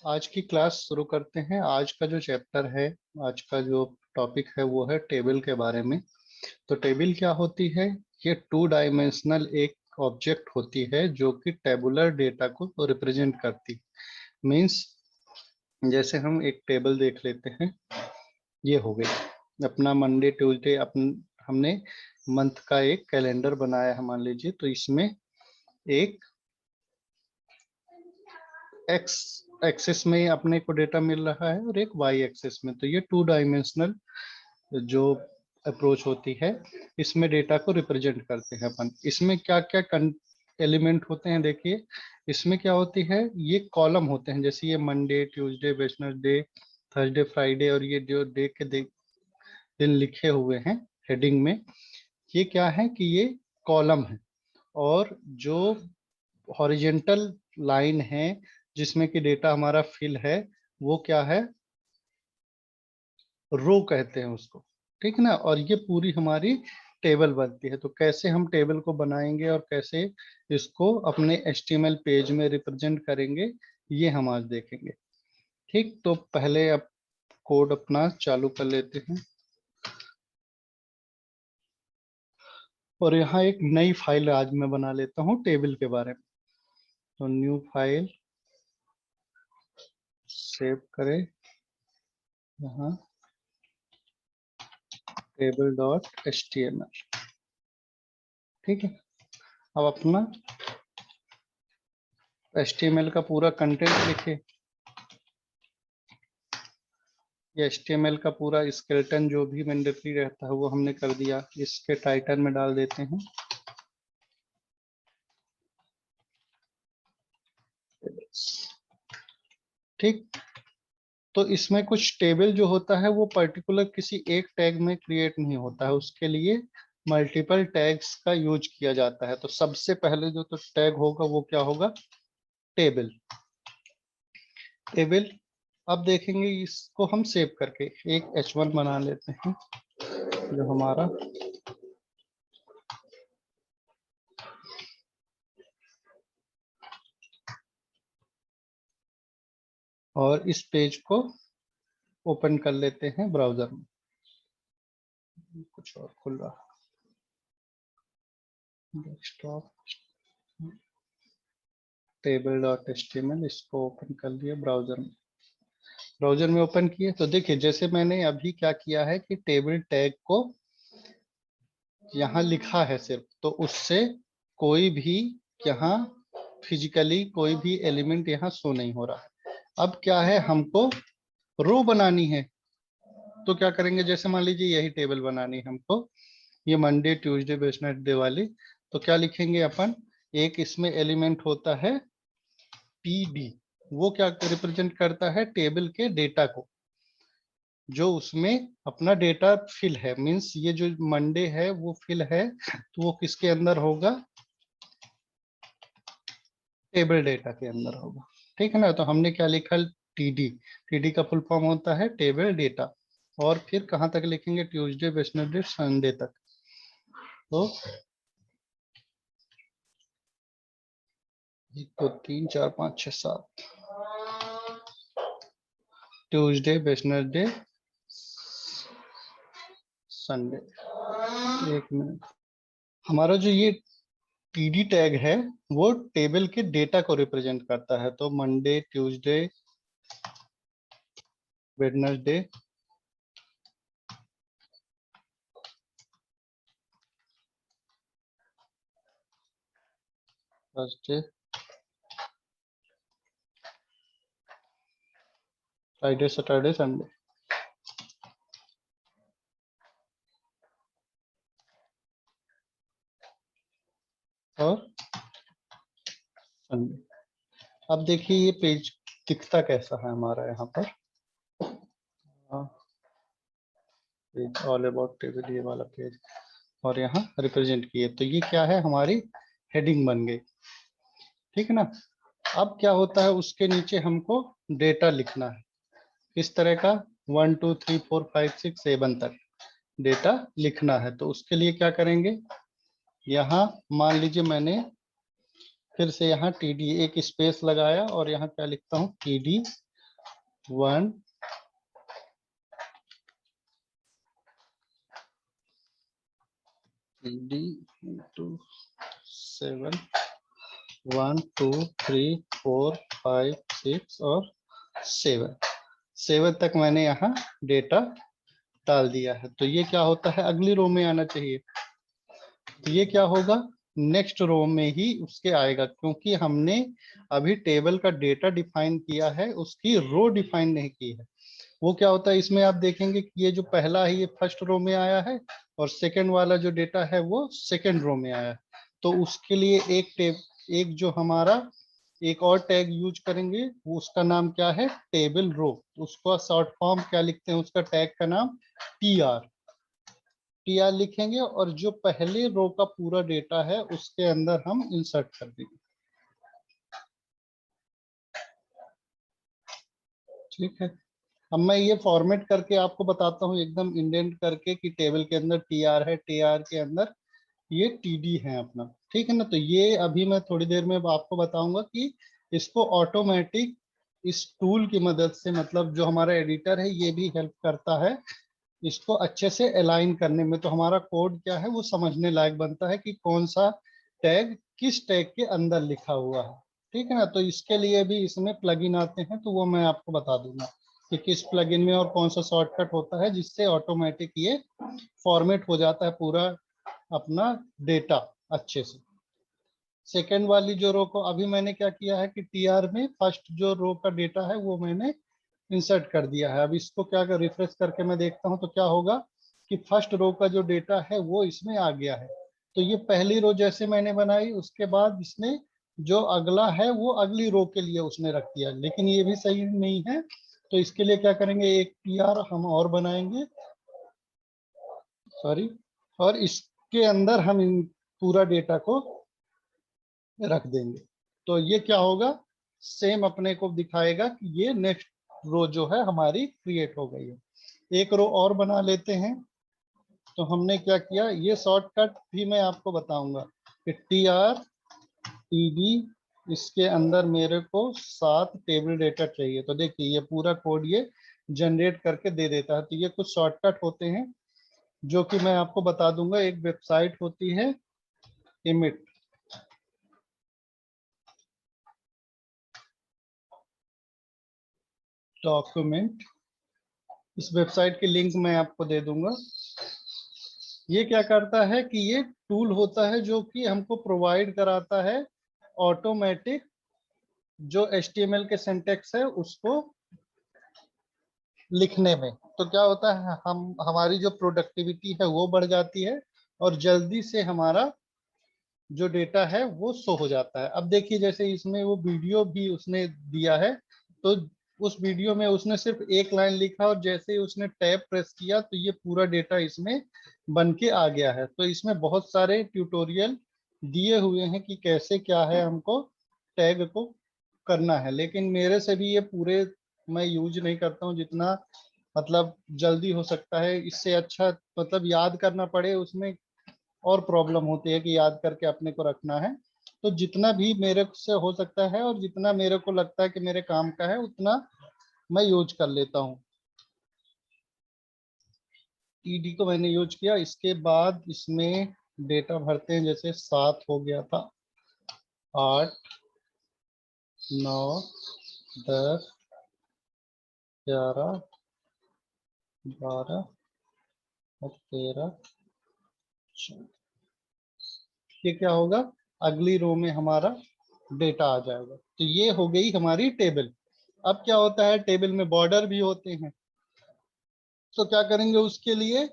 आज की क्लास शुरू करते हैं। आज का जो चैप्टर है, आज का जो टॉपिक है वो है टेबल के बारे में। तो टेबल क्या होती है? ये टू डायमेंशनल एक ऑब्जेक्ट होती है जो कि टेबुलर डेटा को रिप्रेजेंट करती है। मींस जैसे हम एक टेबल देख लेते हैं, ये हो गई अपना मंडे ट्यूसडे। हमने मंथ का एक कैलेंडर बनाया है मान लीजिए, तो इसमें एक एक्स एक्सिस में अपने को डेटा मिल रहा है और एक वाई एक्सिस में। तो ये टू डायमेंशनल जो अप्रोच होती है, इसमें डेटा को रिप्रेजेंट करते हैं अपन। इसमें क्या क्या एलिमेंट होते हैं देखिए। इसमें क्या होती है, ये कॉलम होते हैं, जैसे ये Monday Tuesday Wednesday Thursday Friday, और ये जो डे के दिन लिखे हुए हैं हेडिंग में, ये क्या है कि ये कॉलम है। और जो हॉरिजेंटल लाइन है जिसमें कि डेटा हमारा फिल है, वो क्या है, रो कहते हैं उसको। ठीक है ना। और ये पूरी हमारी टेबल बनती है। तो कैसे हम टेबल को बनाएंगे और कैसे इसको अपने HTML पेज में रिप्रेजेंट करेंगे, ये हम आज देखेंगे। ठीक, तो पहले अब कोड अपना चालू कर लेते हैं। और यहाँ एक नई फाइल आज मैं बना लेता हूँ टेबल के बारे में। तो न्यू फाइल सेव करें, यहाँ table.html। ठीक है। अब अपना HTML का पूरा कंटेंट लिखे। ये HTML का पूरा स्केलेटन जो भी मैंडेटरी रहता है वो हमने कर दिया। इसके टाइटल में डाल देते हैं ठीक। तो इसमें कुछ टेबल जो होता है वो पर्टिकुलर किसी एक टैग में क्रिएट नहीं होता है, उसके लिए मल्टीपल टैग्स का यूज किया जाता है। तो सबसे पहले जो तो टैग होगा वो क्या होगा, टेबल। टेबल अब देखेंगे, इसको हम सेव करके एक H1 बना लेते हैं जो हमारा और इस पेज को ओपन कर लेते हैं ब्राउजर में। कुछ और खुल रहा, डेस्कटॉप table.html, इसको ओपन कर लिया ब्राउजर में। ब्राउजर में ओपन किए तो देखिए, जैसे मैंने अभी क्या किया है कि टेबल टैग को यहाँ लिखा है सिर्फ, तो उससे कोई भी यहाँ फिजिकली कोई भी एलिमेंट यहाँ शो नहीं हो रहा है। अब क्या है, हमको रो बनानी है। तो क्या करेंगे, जैसे मान लीजिए यही टेबल बनानी है हमको, ये मंडे ट्यूसडे वेडनेसडे वाली। तो क्या लिखेंगे अपन, एक इसमें एलिमेंट होता है PD, वो क्या रिप्रेजेंट करता है, टेबल के डेटा को, जो उसमें अपना डेटा फिल है। मींस ये जो मंडे है वो फिल है, तो वो किसके अंदर होगा, टेबल डेटा के अंदर होगा। ठीक है ना। तो हमने क्या लिखा, TD। TD का फुल फॉर्म होता है टेबल डेटा। और फिर कहाँ तक लिखेंगे, ट्यूसडे वेडनेसडे संडे तक। तो 1 2 3 4 5 6 7, ट्यूसडे वेडनेसडे संडे। एक मिनट, हमारा जो ये TD टैग है वो टेबल के डेटा को रिप्रेजेंट करता है। तो Monday Tuesday Wednesday Thursday Friday Saturday Sunday. और संडे। अब देखिए ये पेज दिखता कैसा है हमारा यहाँ पर। पेज ऑल अबाउट टेबल, ये वाला पेज, और यहाँ रिप्रेजेंट किए। तो ये क्या है, हमारी हेडिंग बन गई। ठीक है ना। अब क्या होता है, उसके नीचे हमको डेटा लिखना है। इस तरह का 1 2 3 4 5 6 7 तक। डेटा लिखना है। तो उसके लिए क्या करेंगे, यहाँ मान लीजिए मैंने फिर से यहाँ TD एक स्पेस लगाया और यहाँ क्या लिखता हूँ, TD1 TD7 1 2 3 4 5 6 और 7 तक मैंने यहाँ डेटा डाल दिया है। तो ये क्या होता है, अगली रो में आना चाहिए। तो ये क्या होगा, नेक्स्ट रो में ही उसके आएगा, क्योंकि हमने अभी टेबल का डेटा डिफाइन किया है, उसकी रो डिफाइन नहीं की है। वो क्या होता है, इसमें आप देखेंगे कि ये जो पहला है ये फर्स्ट रो में आया है और सेकंड वाला जो डेटा है वो सेकंड रो में आया है। तो उसके लिए एक जो हमारा एक और टैग यूज करेंगे, वो उसका नाम क्या है, टेबल रो। उसका शॉर्ट फॉर्म क्या लिखते हैं, उसका टैग का नाम TR लिखेंगे और जो पहले रो का पूरा डेटा है उसके अंदर हम इंसर्ट कर देंगे। ठीक है, अब मैं ये फॉर्मेट करके आपको बताता हूँ एकदम इंडेंट करके कि टेबल के अंदर TR है, TR के अंदर ये TD है अपना। ठीक है ना, तो ये अभी मैं थोड़ी देर में आपको बताऊंगा कि इसको ऑटोमेटिक इस टूल की मदद से, मतलब जो हमारा एडिटर है ये भी हेल्प करता है इसको अच्छे से अलाइन करने में। तो हमारा कोड क्या है वो समझने लायक बनता है कि कौन सा टैग किस टैग के अंदर लिखा हुआ है। ठीक है ना, तो इसके लिए भी इसमें प्लगइन आते हैं, तो वो मैं आपको बता दूंगा कि किस प्लगइन में और कौन सा शॉर्टकट होता है जिससे ऑटोमेटिक ये फॉर्मेट हो जाता है पूरा अपना डेटा अच्छे से। सेकेंड वाली जो रो को अभी मैंने क्या किया है कि TR में फर्स्ट जो रो का डेटा है वो मैंने इंसर्ट कर दिया है। अब इसको क्या कर रिफ्रेश करके मैं देखता हूं तो क्या होगा कि फर्स्ट रो का जो डेटा है वो इसमें आ गया है। तो ये पहली रो जैसे मैंने बनाई, उसके बाद इसने जो अगला है वो अगली रो के लिए उसने रख दिया, लेकिन ये भी सही नहीं है। तो इसके लिए क्या करेंगे, एक TR हम और बनाएंगे, सॉरी, और इसके अंदर हम इन पूरा डेटा को रख देंगे। तो ये क्या होगा, सेम अपने को दिखाएगा कि ये नेक्स्ट रो जो है हमारी क्रिएट हो गई है। एक रो और बना लेते हैं। तो हमने क्या किया, ये शॉर्टकट भी मैं आपको बताऊंगा कि TR TD इसके अंदर मेरे को 7 टेबल डेटा चाहिए। तो देखिए ये पूरा कोड ये जनरेट करके दे देता है। तो ये कुछ शॉर्टकट होते हैं जो कि मैं आपको बता दूंगा। एक वेबसाइट होती है इमिट, डॉक्यूमेंट, इस वेबसाइट की लिंक मैं आपको दे दूंगा। ये क्या करता है कि ये टूल होता है जो कि हमको प्रोवाइड कराता है ऑटोमेटिक जो HTML के सिंटेक्स है उसको लिखने में। तो क्या होता है, हम हमारी जो प्रोडक्टिविटी है वो बढ़ जाती है और जल्दी से हमारा जो डेटा है वो शो हो जाता है। अब देखिए जैसे इसमें वो वीडियो भी उसने दिया है, तो उस वीडियो में उसने सिर्फ एक लाइन लिखा और जैसे ही उसने टैब प्रेस किया तो ये पूरा डेटा इसमें बन के आ गया है। तो इसमें बहुत सारे ट्यूटोरियल दिए हुए हैं कि कैसे क्या है हमको टैग को करना है, लेकिन मेरे से भी ये पूरे मैं यूज नहीं करता हूँ जितना मतलब जल्दी हो सकता है। इससे अच्छा मतलब याद करना पड़े उसमें और प्रॉब्लम होती है कि याद करके अपने को रखना है। तो जितना भी मेरे से हो सकता है और जितना मेरे को लगता है कि मेरे काम का है उतना मैं यूज कर लेता हूँ। TD को मैंने यूज किया, इसके बाद इसमें डेटा भरते हैं। जैसे 7 हो गया था, 8 9 10 11 12 और 13 14। ये क्या होगा, अगली रो में हमारा डेटा आ जाएगा। तो ये हो गई हमारी टेबल। अब क्या होता है, टेबल में बॉर्डर भी होते हैं। तो क्या करेंगे उसके लिए,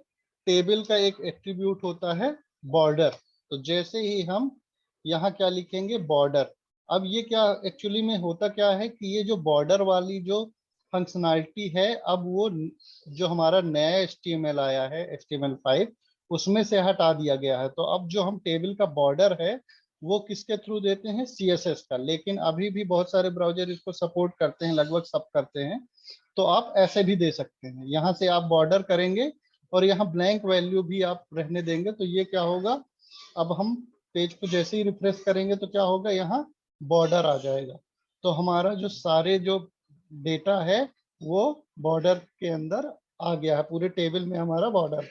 टेबल का एक एट्रीब्यूट होता है बॉर्डर। तो जैसे ही हम यहाँ क्या लिखेंगे, बॉर्डर। अब ये क्या एक्चुअली में होता क्या है कि ये जो बॉर्डर वाली जो फंक्शनैलिटी है, अब वो जो हमारा नया HTML आया है HTML5 उसमें से हटा दिया गया है। तो अब जो हम टेबल का बॉर्डर है वो किसके थ्रू देते हैं, CSS का। लेकिन अभी भी बहुत सारे ब्राउजर इसको सपोर्ट करते हैं, लगभग सब करते हैं। तो आप ऐसे भी दे सकते हैं, यहाँ से आप बॉर्डर करेंगे और यहाँ ब्लैंक वैल्यू भी आप रहने देंगे तो ये क्या होगा, अब हम पेज को जैसे ही रिफ्रेश करेंगे तो क्या होगा, यहाँ बॉर्डर आ जाएगा। तो हमारा जो सारे जो डेटा है वो बॉर्डर के अंदर आ गया है, पूरे टेबल में हमारा बॉर्डर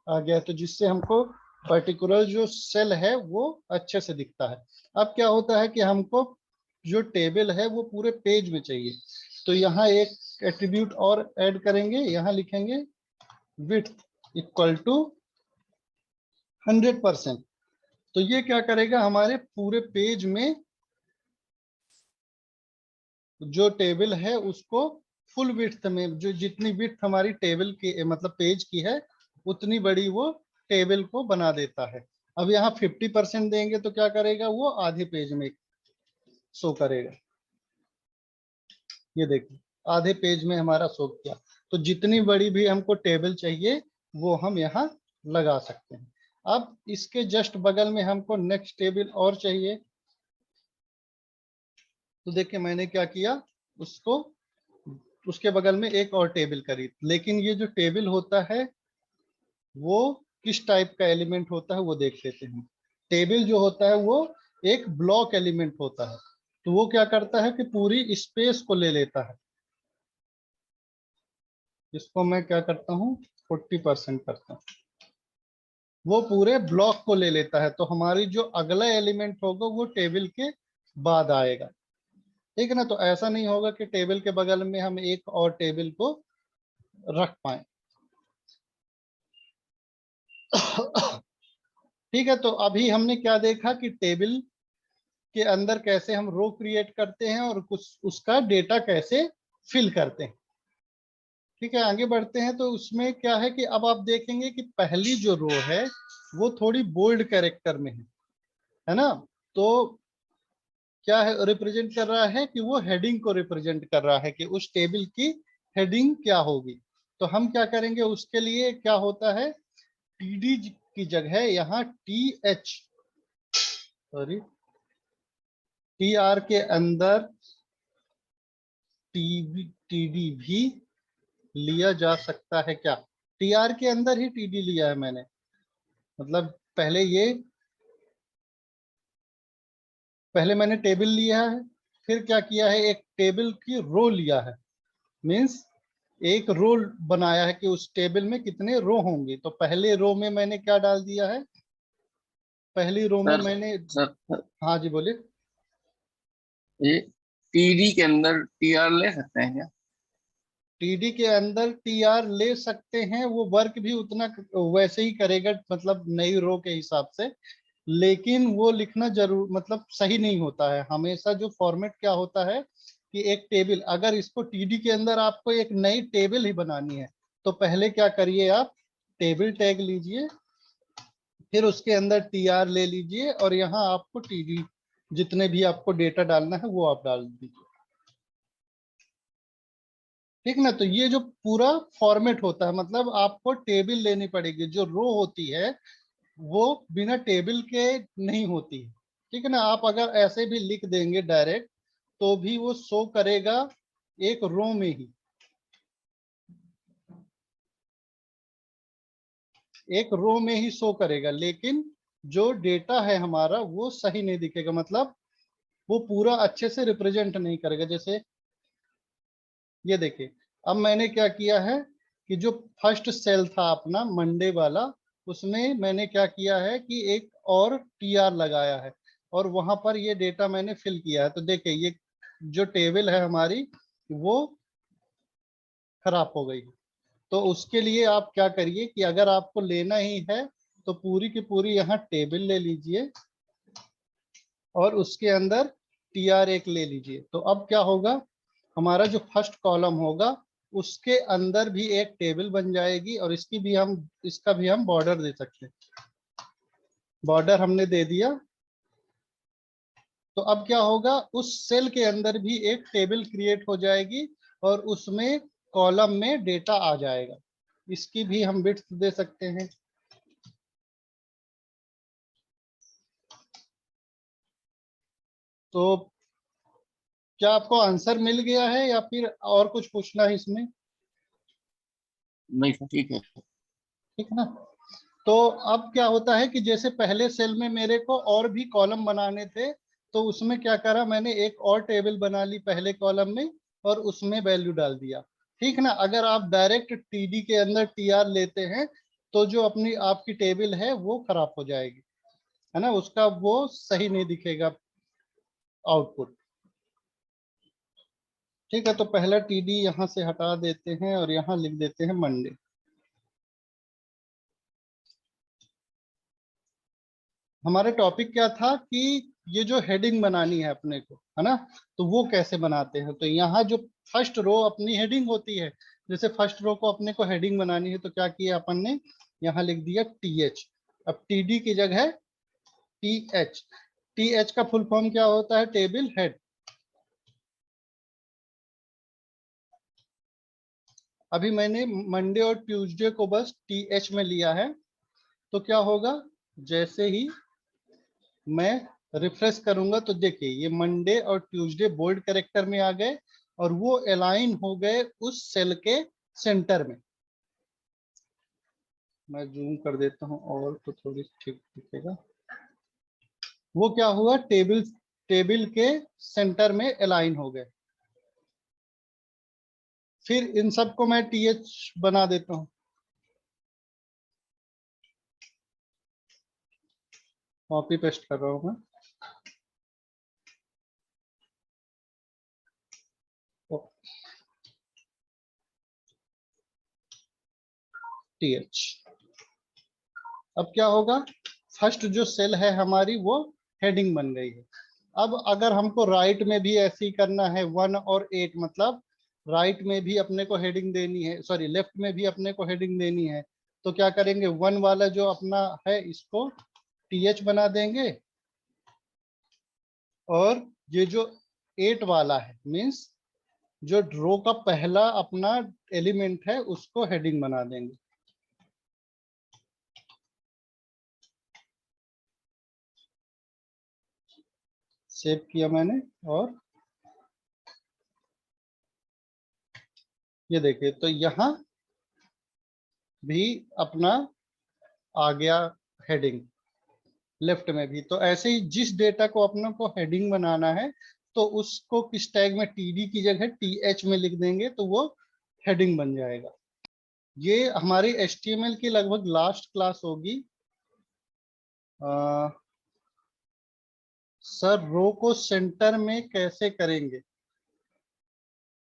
आ गया है, तो जिससे हमको पर्टिकुलर जो सेल है वो अच्छे से दिखता है। अब क्या होता है कि हमको जो टेबल है वो पूरे पेज में चाहिए, तो यहाँ एक एट्रीब्यूट और ऐड करेंगे, यहाँ लिखेंगे विड्थ इक्वल टू 100%। तो ये क्या करेगा, हमारे पूरे पेज में जो टेबल है उसको फुल विड्थ में, जो जितनी विड्थ हमारी टेबल की मतलब पेज की है उतनी बड़ी वो टेबल को बना देता है। अब यहाँ 50% देंगे तो क्या करेगा, वो आधे पेज में शो करेगा। ये देखिए आधे पेज में हमारा शो किया। तो जितनी बड़ी भी हमको टेबल चाहिए वो हम यहाँ लगा सकते हैं। अब इसके जस्ट बगल में हमको नेक्स्ट टेबल और चाहिए, तो देखिए मैंने क्या किया, उसको उसके बगल में एक और टेबल करी, लेकिन ये जो टेबल होता है वो किस टाइप का एलिमेंट होता है वो देख लेते हैं। टेबल जो होता है वो एक ब्लॉक एलिमेंट होता है, तो वो क्या करता है कि पूरी स्पेस को ले लेता है। इसको मैं क्या करता हूँ 40% करता हूँ, वो पूरे ब्लॉक को ले लेता है, तो हमारी जो अगला एलिमेंट होगा वो टेबल के बाद आएगा। ठीक है ना, तो ऐसा नहीं होगा कि टेबल के बगल में हम एक और टेबल को रख पाए। ठीक है, तो अभी हमने क्या देखा कि टेबल के अंदर कैसे हम रो क्रिएट करते हैं और कुछ उसका डेटा कैसे फिल करते हैं। ठीक है, आगे बढ़ते हैं। तो उसमें क्या है कि अब आप देखेंगे कि पहली जो रो है वो थोड़ी बोल्ड कैरेक्टर में है ना, तो क्या है रिप्रेजेंट कर रहा है कि वो हेडिंग को रिप्रेजेंट कर रहा है कि उस टेबल की हेडिंग क्या होगी। तो हम क्या करेंगे, उसके लिए क्या होता है, टीडी की जगह यहाँ T H, sorry T R के अंदर टीडी भी लिया जा सकता है क्या। टी आर के अंदर ही टीडी लिया है मैंने, मतलब पहले मैंने टेबल लिया है, फिर क्या किया है एक टेबल की रो लिया है, मीन्स एक रो बनाया है कि उस टेबल में कितने रो होंगे। तो पहले रो में मैंने क्या डाल दिया है, पहली रो में सर मैंने, सर हाँ जी बोलिए। ये टीडी के अंदर टीआर ले सकते हैं क्या? टीडी के अंदर टीआर ले सकते हैं, वो वर्क भी उतना वैसे ही करेगा, मतलब नई रो के हिसाब से, लेकिन वो लिखना जरूर मतलब सही नहीं होता है। हमेशा जो फॉर्मेट क्या होता है कि एक टेबल, अगर इसको टीडी के अंदर आपको एक नई टेबल ही बनानी है तो पहले क्या करिए, आप टेबल टैग लीजिए, फिर उसके अंदर टीआर ले लीजिए और यहाँ आपको टीडी जितने भी आपको डेटा डालना है वो आप डाल दीजिए। ठीक ना, तो ये जो पूरा फॉर्मेट होता है, मतलब आपको टेबल लेनी पड़ेगी, जो रो होती है वो बिना टेबल के नहीं होती है। ठीक है ना, आप अगर ऐसे भी लिख देंगे डायरेक्ट तो भी वो शो करेगा एक रो में ही, एक रो में ही शो करेगा, लेकिन जो डेटा है हमारा वो सही नहीं दिखेगा, मतलब वो पूरा अच्छे से रिप्रेजेंट नहीं करेगा। जैसे ये देखिए, अब मैंने क्या किया है कि जो फर्स्ट सेल था अपना मंडे वाला, उसमें मैंने क्या किया है कि एक और टीआर लगाया है और वहां पर ये डेटा मैंने फिल किया है। तो देखिए ये जो टेबल है हमारी वो खराब हो गई। तो उसके लिए आप क्या करिए कि अगर आपको लेना ही है तो पूरी की पूरी यहाँ टेबल ले लीजिए और उसके अंदर टीआर एक ले लीजिए। तो अब क्या होगा, हमारा जो फर्स्ट कॉलम होगा उसके अंदर भी एक टेबल बन जाएगी और इसका भी हम बॉर्डर दे सकते हैं। बॉर्डर हमने दे दिया, तो अब क्या होगा, उस सेल के अंदर भी एक टेबल क्रिएट हो जाएगी और उसमें कॉलम में डेटा आ जाएगा। इसकी भी हम विड्थ दे सकते हैं। तो क्या आपको आंसर मिल गया है या फिर और कुछ पूछना है इसमें। नहीं सर, ठीक है। ठीक है ना। तो अब क्या होता है कि जैसे पहले सेल में मेरे को और भी कॉलम बनाने थे, तो उसमें क्या करा मैंने, एक और टेबल बना ली पहले कॉलम में और उसमें वैल्यू डाल दिया। ठीक ना। अगर आप डायरेक्ट टीडी के अंदर टीआर लेते हैं तो जो अपनी आपकी टेबल है वो खराब हो जाएगी, है ना, उसका वो सही नहीं दिखेगा आउटपुट। ठीक है, तो पहला टीडी यहां से हटा देते हैं और यहां लिख देते हैं मंडे। हमारे टॉपिक क्या था कि ये जो हेडिंग बनानी है अपने को, है ना, तो वो कैसे बनाते हैं। तो यहाँ जो फर्स्ट रो अपनी हेडिंग होती है, जैसे फर्स्ट रो को अपने को हेडिंग बनानी है तो क्या किया अपन ने, यहाँ लिख दिया टीएच। अब टीडी की जगह टीएच। टीएच का फुल फॉर्म क्या होता है, टेबल हेड। अभी मैंने मंडे और ट्यूसडे को बस टीएच में लिया है, तो क्या होगा, जैसे ही मैं रिफ्रेश करूंगा तो देखिए ये मंडे और ट्यूसडे बोल्ड कैरेक्टर में आ गए और वो अलाइन हो गए उस सेल के सेंटर में। मैं जूम कर देता हूं और तो थोड़ी ठीक दिखेगा। वो क्या हुआ, टेबल टेबल के सेंटर में अलाइन हो गए। फिर इन सबको मैं टीएच बना देता हूं, कॉपी पेस्ट कर रहा हूं मैं। टीएच। अब क्या होगा, फर्स्ट जो सेल है हमारी वो हेडिंग बन गई है। अब अगर हमको राइट में भी ऐसे ही करना है 1 और 8, मतलब राइट में भी अपने को हेडिंग देनी है, सॉरी लेफ्ट में भी अपने को हेडिंग देनी है, तो क्या करेंगे, 1 वाला जो अपना है इसको टीएच बना देंगे और ये जो 8 वाला है मीन्स जो रो का पहला अपना एलिमेंट है उसको हेडिंग बना देंगे। सेव किया मैंने और ये देखिए तो यहाँ भी अपना आ गया हेडिंग, लेफ्ट में भी। तो ऐसे ही जिस डेटा को अपने को हेडिंग बनाना है तो उसको किस टैग में, टीडी की जगह टीएच में लिख देंगे तो वो हेडिंग बन जाएगा। ये हमारी एचटीएमएल की लगभग लास्ट क्लास होगी। सर रो को सेंटर में कैसे करेंगे,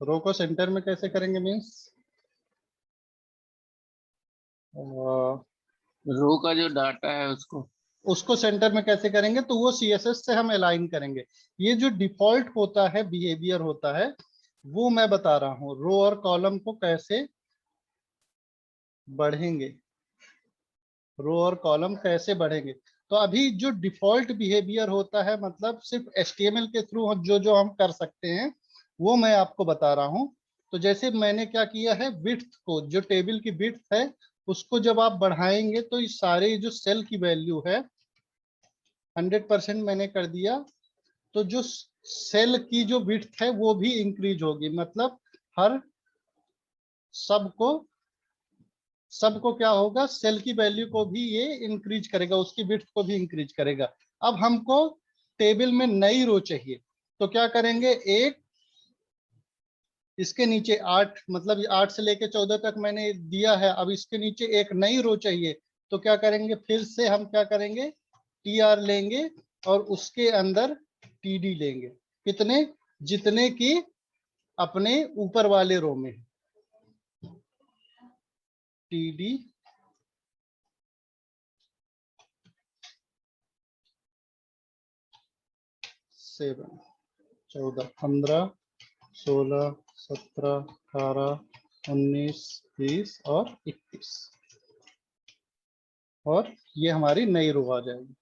रो को सेंटर में कैसे करेंगे मीन्स रो का जो डाटा है उसको सेंटर में कैसे करेंगे, तो वो सीएसएस से हम अलाइन करेंगे। ये जो डिफॉल्ट होता है बिहेवियर होता है वो मैं बता रहा हूँ, रो और कॉलम को कैसे बढ़ेंगे, रो और कॉलम कैसे बढ़ेंगे। तो अभी जो डिफॉल्ट बिहेवियर होता है मतलब सिर्फ एचटीएमएल के थ्रू जो जो हम कर सकते हैं वो मैं आपको बता रहा हूँ। तो जैसे मैंने क्या किया है, विड्थ को, जो टेबल की विड्थ है उसको जब आप बढ़ाएंगे तो इस सारे जो सेल की वैल्यू है 100% मैंने कर दिया, तो जो सेल की जो विड्थ है वो भी इंक्रीज होगी, मतलब हर सबको सबको क्या होगा, सेल की वैल्यू को भी ये इंक्रीज करेगा, उसकी विड्थ को भी इंक्रीज करेगा। अब हमको टेबल में नई रो चाहिए तो क्या करेंगे, एक इसके नीचे 8, मतलब 8 से लेके 14 तक मैंने दिया है, अब इसके नीचे एक नई रो चाहिए तो क्या करेंगे, फिर से हम क्या करेंगे, टीआर लेंगे और उसके अंदर टीडी लेंगे, कितने, जितने की अपने ऊपर वाले रो में टीडी 7, 14, 15, 16, 17, 18, 19, 20 और 21, और ये हमारी नई रो आ जाएगी।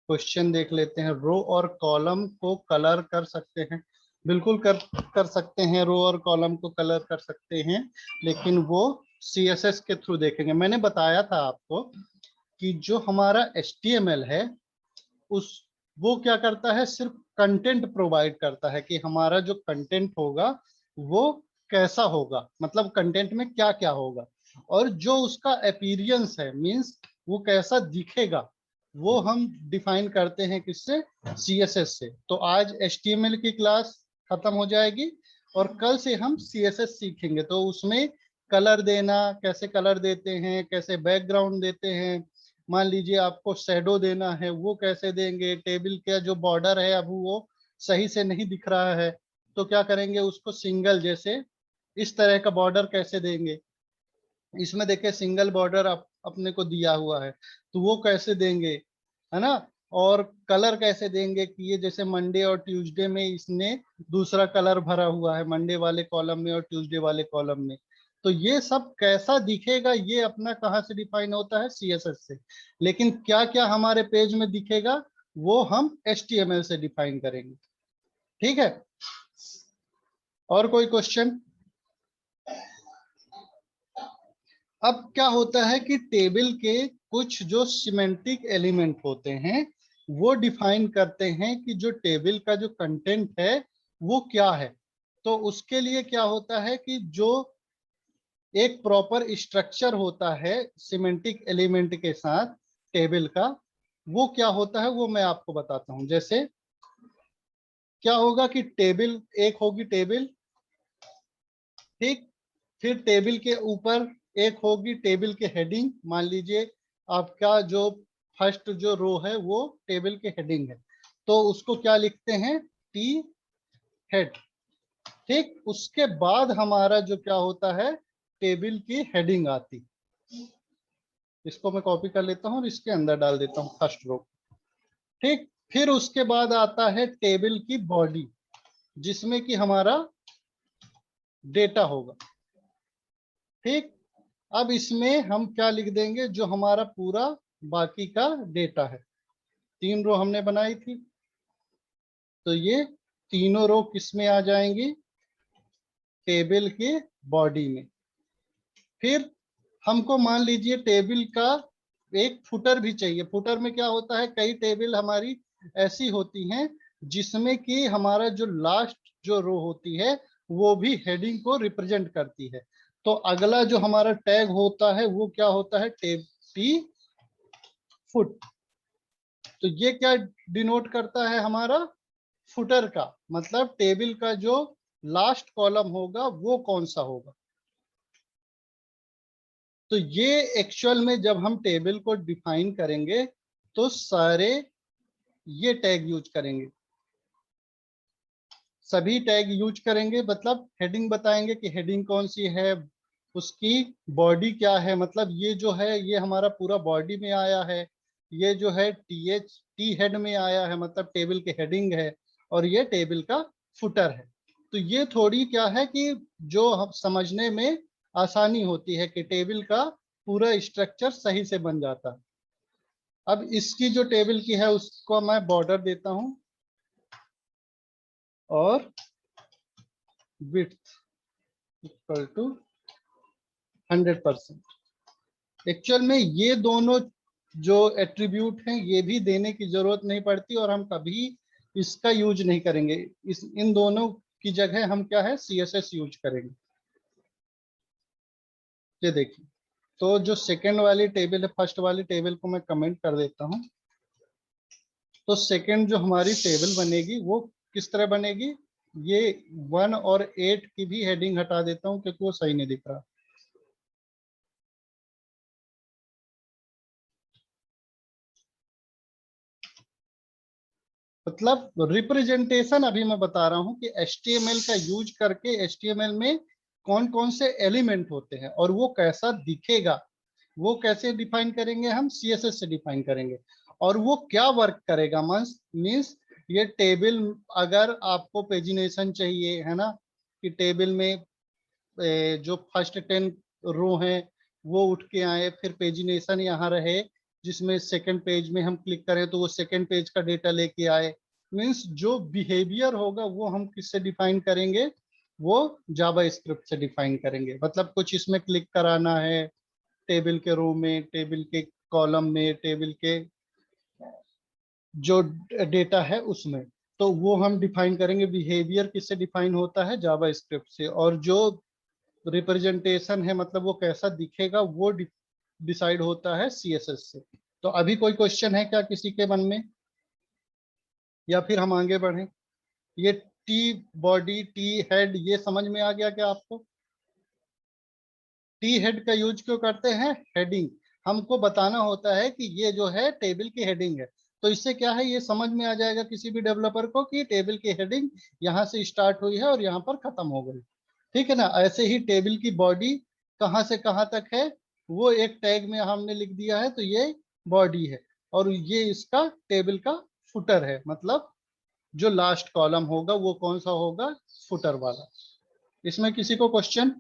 क्वेश्चन देख लेते हैं, रो और कॉलम को कलर कर सकते हैं, बिल्कुल कर सकते हैं, रो और कॉलम को कलर कर सकते हैं, लेकिन वो सीएसएस के थ्रू देखेंगे। मैंने बताया था आपको कि जो हमारा एचटीएमएल है उस वो क्या करता है, सिर्फ कंटेंट प्रोवाइड करता है कि हमारा जो कंटेंट होगा वो कैसा होगा, मतलब कंटेंट में क्या क्या होगा। और जो उसका अपीयरेंस है, मींस वो कैसा दिखेगा, वो हम डिफाइन करते हैं किससे, सीएसएस से। तो आज एचटीएमएल की क्लास खत्म हो जाएगी और कल से हम सीएसएस सीखेंगे। तो उसमें कलर देना, कैसे कलर देते हैं, कैसे बैकग्राउंड देते हैं, मान लीजिए आपको शैडो देना है वो कैसे देंगे, टेबल का जो बॉर्डर है अब वो सही से नहीं दिख रहा है तो क्या करेंगे, उसको सिंगल, जैसे इस तरह का बॉर्डर कैसे देंगे, इसमें देखिए सिंगल बॉर्डर अपने को दिया हुआ है तो वो कैसे देंगे, है ना। और कलर कैसे देंगे कि ये जैसे मंडे और ट्यूसडे में इसने दूसरा कलर भरा हुआ है, मंडे वाले कॉलम में और ट्यूसडे वाले कॉलम में, तो ये सब कैसा दिखेगा ये अपना कहाँ से डिफाइन होता है, सीएसएस से। लेकिन क्या क्या हमारे पेज में दिखेगा वो हम एचटीएमएल से डिफाइन करेंगे। ठीक है, और कोई क्वेश्चन? अब क्या होता है कि टेबल के कुछ जो सिमेंटिक एलिमेंट होते हैं वो डिफाइन करते हैं कि जो टेबल का जो कंटेंट है वो क्या है। तो उसके लिए क्या होता है कि जो एक प्रॉपर स्ट्रक्चर होता है सिमेंटिक एलिमेंट के साथ टेबल का, वो क्या होता है वो मैं आपको बताता हूं। जैसे क्या होगा कि टेबल एक होगी टेबल, ठीक, फिर टेबल के ऊपर एक होगी टेबल के हेडिंग, मान लीजिए आपका जो फर्स्ट जो रो है वो टेबल के हेडिंग है तो उसको क्या लिखते हैं, टी हेड। ठीक, उसके बाद हमारा जो क्या होता है, टेबल की हेडिंग आती, इसको मैं कॉपी कर लेता हूँ और इसके अंदर डाल देता हूँ फर्स्ट रो। ठीक, फिर उसके बाद आता है टेबल की बॉडी जिसमें कि हमारा डेटा होगा। ठीक, अब इसमें हम क्या लिख देंगे, जो हमारा पूरा बाकी का डेटा है। तीन रो हमने बनाई थी तो ये तीनों रो किस में आ जाएंगी, टेबल के बॉडी में। फिर हमको मान लीजिए टेबल का एक फुटर भी चाहिए। फुटर में क्या होता है, कई टेबल हमारी ऐसी होती हैं जिसमें कि हमारा जो लास्ट जो रो होती है वो भी हेडिंग को रिप्रेजेंट करती है। तो अगला जो हमारा टैग होता है वो क्या होता है, टी फुट। तो ये क्या डिनोट करता है, हमारा फुटर का मतलब टेबल का जो लास्ट कॉलम होगा वो कौन सा होगा। तो ये एक्चुअल में जब हम टेबल को डिफाइन करेंगे तो सारे ये टैग यूज करेंगे, सभी टैग यूज करेंगे, मतलब हेडिंग बताएंगे कि हेडिंग कौन सी है, उसकी बॉडी क्या है, मतलब ये जो है ये हमारा पूरा बॉडी में आया है, ये जो है टी हेड में आया है मतलब टेबल के हेडिंग है, और ये टेबल का फुटर है। तो ये थोड़ी क्या है कि जो हम समझने में आसानी होती है कि टेबल का पूरा स्ट्रक्चर सही से बन जाता है। अब इसकी जो टेबल की है उसको मैं बॉर्डर देता हूं और विड्थ इक्वल टू 100%। एक्चुअल में ये दोनों जो एट्रीब्यूट हैं ये भी देने की जरूरत नहीं पड़ती और हम कभी इसका यूज नहीं करेंगे, इन दोनों की जगह हम क्या है, सीएसएस यूज करेंगे। ये देखिए, तो जो सेकंड वाली टेबल है, फर्स्ट वाली टेबल को मैं कमेंट कर देता हूं। तो सेकंड जो हमारी टेबल बनेगी वो किस तरह बनेगी, ये 1 और 8 की भी हेडिंग हटा देता हूं क्योंकि वो सही नहीं दिख रहा। मतलब रिप्रेजेंटेशन अभी मैं बता रहा हूं कि HTML का यूज करके HTML में कौन कौन से एलिमेंट होते हैं और वो कैसा दिखेगा, वो कैसे डिफाइन करेंगे, हम CSS से डिफाइन करेंगे। और वो क्या वर्क करेगा, मीन्स ये टेबल, अगर आपको पेजिनेशन चाहिए है ना, कि टेबल में जो फर्स्ट 10 रो हैं वो उठ के आए, फिर पेजिनेशन यहाँ रहे जिसमें सेकंड पेज में हम क्लिक करें तो वो सेकंड पेज का डेटा लेके आए। मीन्स जो बिहेवियर होगा वो हम किससे डिफाइन करेंगे, वो जावा स्क्रिप्ट से डिफाइन करेंगे। मतलब कुछ इसमें क्लिक कराना है टेबल के रो में, टेबल के कॉलम में, टेबल के जो डेटा है उसमें, तो वो हम डिफाइन करेंगे। बिहेवियर किससे डिफाइन होता है, जावा स्क्रिप्ट से। और जो रिप्रेजेंटेशन है, मतलब वो कैसा दिखेगा वो डिसाइड होता है CSS से। तो अभी कोई क्वेश्चन है क्या किसी के मन में, या फिर हम आगे बढ़ें? ये टी बॉडी, टी हेड, ये समझ में आ गया क्या आपको? टी हेड का यूज क्यों करते हैं? हेडिंग, हमको बताना होता है कि ये जो है टेबल की हेडिंग है। तो इससे क्या है, ये समझ में आ जाएगा किसी भी डेवलपर को कि टेबल की हेडिंग यहाँ से स्टार्ट हुई है और यहाँ पर खत्म हो गई। ठीक है ना? ऐसे ही टेबल की बॉडी कहाँ से कहाँ तक है वो एक टैग में हमने लिख दिया है, तो ये बॉडी है, और ये इसका टेबल का फुटर है, मतलब जो लास्ट कॉलम होगा वो कौन सा होगा? फुटर वाला। इसमें किसी को क्वेश्चन?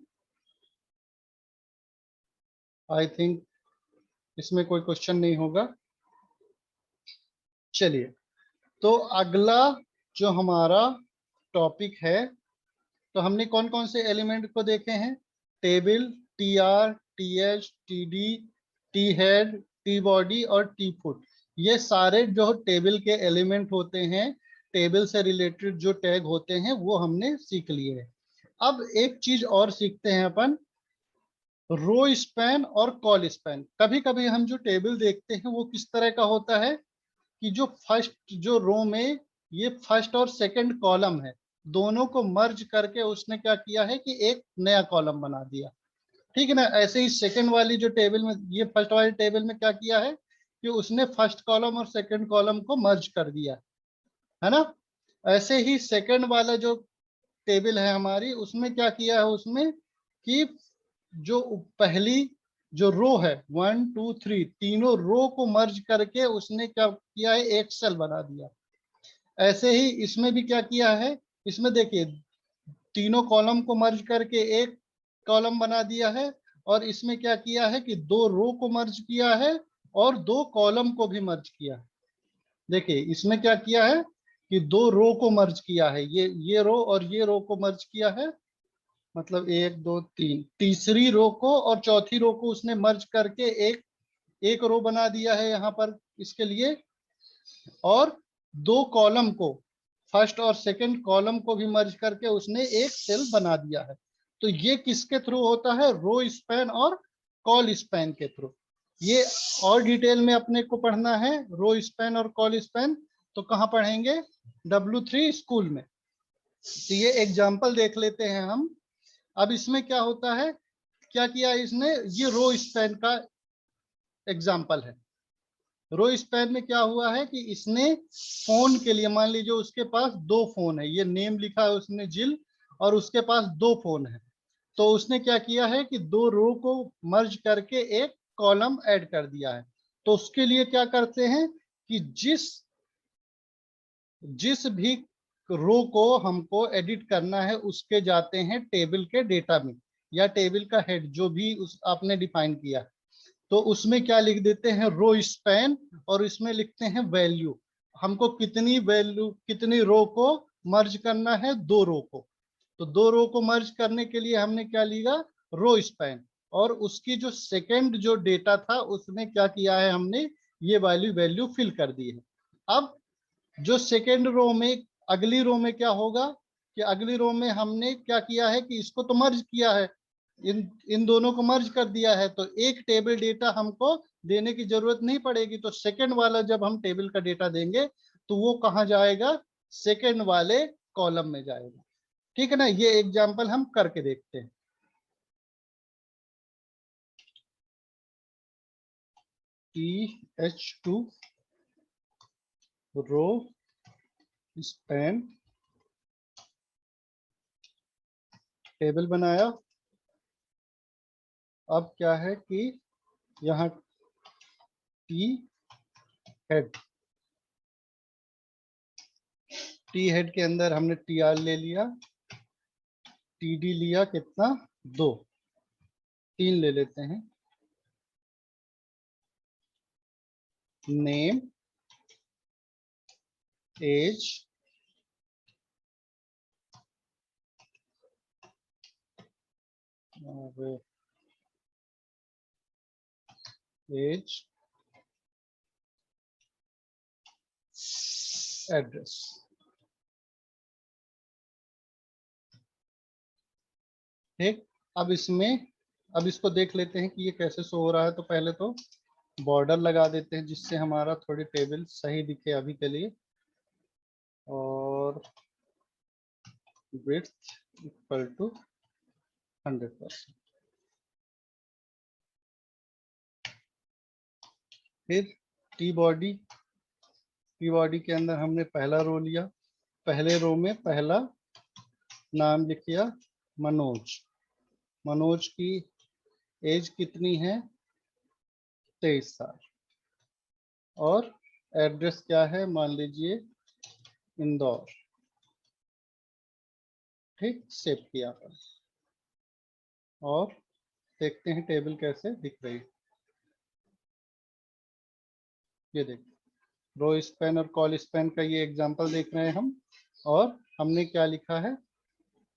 आई थिंक इसमें कोई क्वेश्चन नहीं होगा। चलिए, तो अगला जो हमारा टॉपिक है, तो हमने कौन कौन से एलिमेंट को देखे हैं? Table, TR, TH, TD, T head, T body और T फुट। ये सारे जो टेबल के एलिमेंट होते हैं, टेबल से रिलेटेड जो टैग होते हैं वो हमने सीख लिए हैं। अब एक चीज और सीखते हैं अपन, रो स्पैन और कॉल स्पैन। कभी कभी हम जो टेबल देखते हैं वो किस तरह का होता है कि जो फर्स्ट जो रो में ये फर्स्ट और सेकंड कॉलम है, दोनों को मर्ज करके उसने क्या किया है कि एक नया कॉलम बना दिया। ठीक है ना? ऐसे ही सेकंड वाली जो टेबल में, ये फर्स्ट वाली टेबल में क्या किया है कि उसने फर्स्ट कॉलम और सेकंड कॉलम को मर्ज कर दिया, है ना? ऐसे ही सेकंड वाला जो टेबल है हमारी, उसमें क्या किया है उसमें कि जो पहली जो रो है 1 2 3, तीनों रो को मर्ज करके उसने क्या किया है, एक सेल बना दिया। ऐसे ही इसमें भी क्या किया है, इसमें देखिए तीनों कॉलम को मर्ज करके एक कॉलम बना दिया है, और इसमें क्या किया है कि दो रो को मर्ज किया है और दो कॉलम को भी मर्ज किया है। देखिए इसमें क्या किया है कि दो रो को मर्ज किया है, ये रो और ये रो को मर्ज किया है, मतलब 1 2 3, तीसरी रो को और चौथी रो को उसने मर्ज करके एक एक रो बना दिया है यहाँ पर इसके लिए, और दो कॉलम को, फर्स्ट और सेकंड कॉलम को भी मर्ज करके उसने एक सेल बना दिया है। तो ये किसके थ्रू होता है? रो स्पैन और कॉल स्पैन के थ्रू। ये और डिटेल में अपने को पढ़ना है रो स्पैन और कॉल स्पैन, तो कहाँ पढ़ेंगे? W3 स्कूल में। तो ये एग्जाम्पल देख लेते हैं हम। अब इसमें क्या होता है, क्या किया इसने, ये रो स्पैन का एग्जाम्पल है। रो स्पैन में क्या हुआ है कि इसने फोन के लिए, मान लीजिए उसके पास दो फोन है, ये नेम लिखा है उसने जिल, और उसके पास दो फोन है, तो उसने क्या किया है कि दो रो को मर्ज करके एक कॉलम ऐड कर दिया है। तो उसके लिए क्या करते हैं कि जिस जिस भी रो को हमको एडिट करना है उसके जाते हैं टेबल के डेटा में, या टेबल का हेड जो भी उस आपने डिफाइन किया, तो उसमें क्या लिख देते हैं? रो स्पैन, और इसमें लिखते हैं वैल्यू। हमको कितनी वैल्यू, कितनी रो को मर्ज करना है? दो रो को। तो दो रो को मर्ज करने के लिए हमने क्या लिया? Row span. और उसकी जो सेकंड जो डेटा था उसमें क्या किया है हमने? ये वैल्यू वैल्यू फिल कर दी है। अब जो सेकेंड रो में, अगली रो में क्या होगा कि अगली रो में हमने क्या किया है कि इसको तो मर्ज किया है, इन इन दोनों को मर्ज कर दिया है, तो एक टेबल डेटा हमको देने की जरूरत नहीं पड़ेगी। तो सेकेंड वाला जब हम टेबल का डेटा देंगे तो वो कहाँ जाएगा? सेकेंड वाले कॉलम में जाएगा। ठीक है ना? ये एग्जाम्पल हम करके देखते हैं। TH2 रो स्पैन टेबल बनाया। अब क्या है कि यहाँ टी हेड, टी हेड के अंदर हमने TR ले लिया, TD लिया, कितना? दो, तीन ले लेते हैं। नेम, एज, और एज, एड्रेस। ठीक, अब इसको देख लेते हैं कि ये कैसे शो हो रहा है। तो पहले तो बॉर्डर लगा देते हैं जिससे हमारा थोड़ी टेबल सही दिखे अभी के लिए। और विड्थ इक्वल टू 100%। फिर टी बॉडी के अंदर हमने पहला रो लिया। पहले रो में पहला नाम लिख दिया मनोज। मनोज की एज कितनी है? 23 साल। और एड्रेस क्या है? मान लीजिए इंदौर। ठीक, सेव किया अपन। और देखते हैं टेबल कैसे दिख रही है। ये देखिए, रो स्पैन और कॉल स्पैन का ये एग्जांपल देख रहे हैं हम। और हमने क्या लिखा है?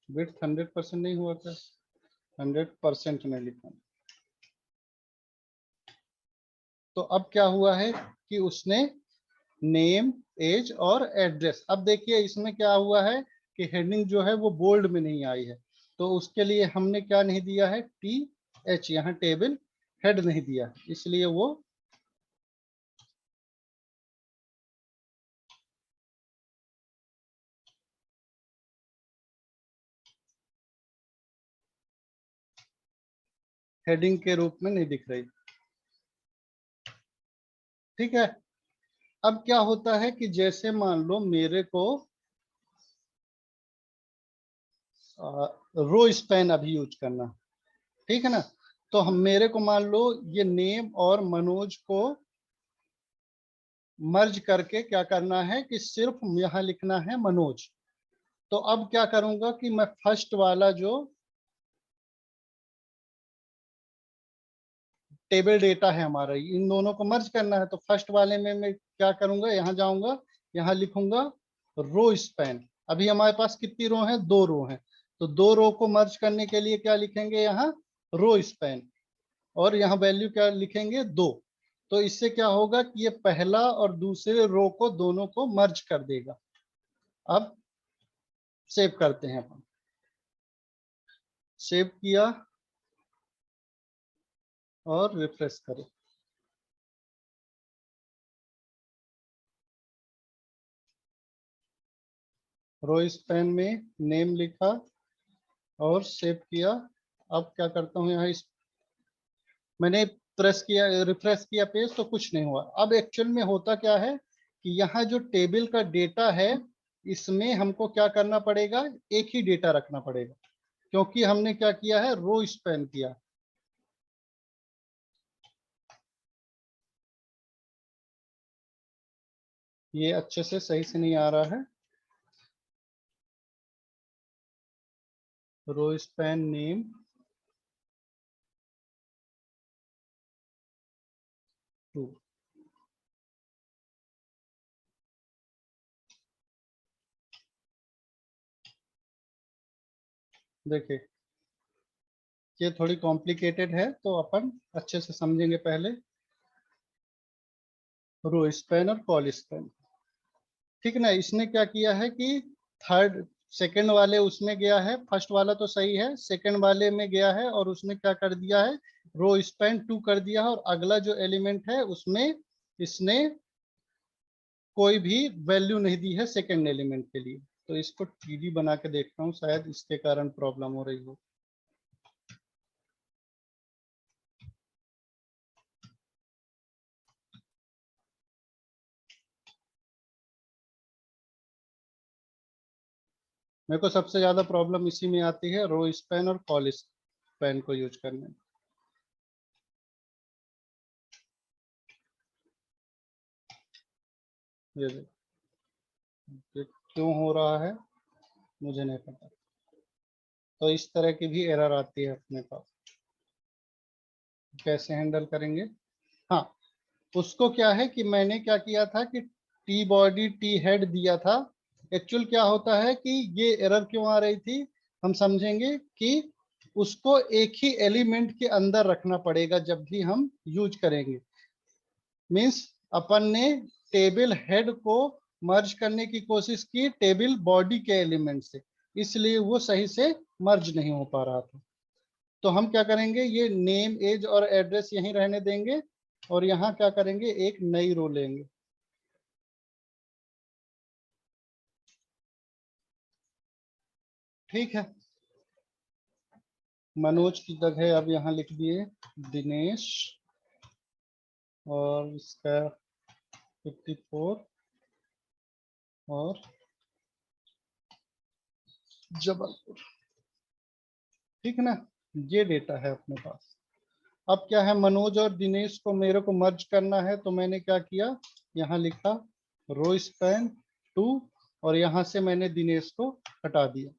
विड्थ 100% नहीं हुआ क्या? 100% में लिखा। तो अब क्या हुआ है कि उसने नेम, एज और एड्रेस। अब देखिए इसमें क्या हुआ है कि हेडिंग जो है वो बोल्ड में नहीं आई है। तो उसके लिए हमने क्या नहीं दिया है? TH, यहाँ टेबल हेड नहीं दिया, इसलिए वो हेडिंग के रूप में नहीं दिख रही। ठीक है। अब क्या होता है कि जैसे मान लो मेरे को रो स्पैन अभी यूज करना, ठीक है ना। तो हम मेरे को मान लो ये नेम और मनोज को मर्ज करके क्या करना है कि सिर्फ यहाँ लिखना है मनोज। तो अब क्या करूंगा कि मैं फर्स्ट वाला जो टेबल डेटा है हमारा, इन दोनों को मर्ज करना है। तो फर्स्ट वाले में मैं क्या करूंगा? यहाँ जाऊंगा, यहाँ लिखूंगा रो स्पैन। अभी हमारे पास कितनी रो है? 2 रो है। तो 2 रो को मर्ज करने के लिए क्या लिखेंगे? यहाँ रो स्पैन। और यहाँ वैल्यू क्या लिखेंगे? 2। तो इससे क्या होगा कि ये पहला और दूसरे रो को दोनों को मर्ज कर देगा। अब सेव करते हैं अपन। सेव किया और रिफ्रेश करें। रो स्पैन में नेम लिखा और सेव किया। अब क्या करता हूँ, यहाँ इस मैंने प्रेस किया, रिफ्रेश किया पेज, तो कुछ नहीं हुआ। अब एक्चुअल में होता क्या है कि यहाँ जो टेबल का डेटा है इसमें हमको क्या करना पड़ेगा? एक ही डेटा रखना पड़ेगा, क्योंकि हमने क्या किया है? रो स्पैन किया। ये अच्छे से सही से नहीं आ रहा है। Row span name two. देखिए ये थोड़ी कॉम्प्लिकेटेड है, तो अपन अच्छे से समझेंगे पहले। रो स्पैन और कॉल स्पैन, ठीक ना। इसने क्या किया है कि थर्ड सेकंड वाले उसमें गया है, फर्स्ट वाला तो सही है, सेकंड वाले में गया है और उसने क्या कर दिया है? रो स्पैन 2 कर दिया है। और अगला जो एलिमेंट है उसमें इसने कोई भी वैल्यू नहीं दी है सेकंड एलिमेंट के लिए। तो इसको TD बना के देखता हूँ, शायद इसके कारण प्रॉब्लम हो रही हो। मेरे को सबसे ज्यादा प्रॉब्लम इसी में आती है, रो स्पैन और कॉल स्पैन को यूज करने में। ये क्यों हो रहा है मुझे नहीं पता। तो इस तरह की भी एरर आती है अपने पास, कैसे हैंडल करेंगे? हाँ, उसको क्या है कि मैंने क्या किया था कि टी बॉडी टी हेड दिया था। एक्चुअल क्या होता है कि ये एरर क्यों आ रही थी, हम समझेंगे कि उसको एक ही एलिमेंट के अंदर रखना पड़ेगा जब भी हम यूज करेंगे। मीन्स अपन ने टेबल हेड को मर्ज करने की कोशिश की टेबल बॉडी के एलिमेंट से, इसलिए वो सही से मर्ज नहीं हो पा रहा था। तो हम क्या करेंगे, ये नेम एज और एड्रेस यहीं रहने देंगे और यहाँ क्या करेंगे, एक नई रो लेंगे। ठीक है, मनोज की जगह अब यहाँ लिख दिए दिनेश और इसका 54 और जबलपुर। ठीक है ना, ये डेटा है अपने पास। अब क्या है, मनोज और दिनेश को मेरे को मर्ज करना है, तो मैंने क्या किया, यहाँ लिखा रो स्पैन 2 और यहाँ से मैंने दिनेश को हटा दिया।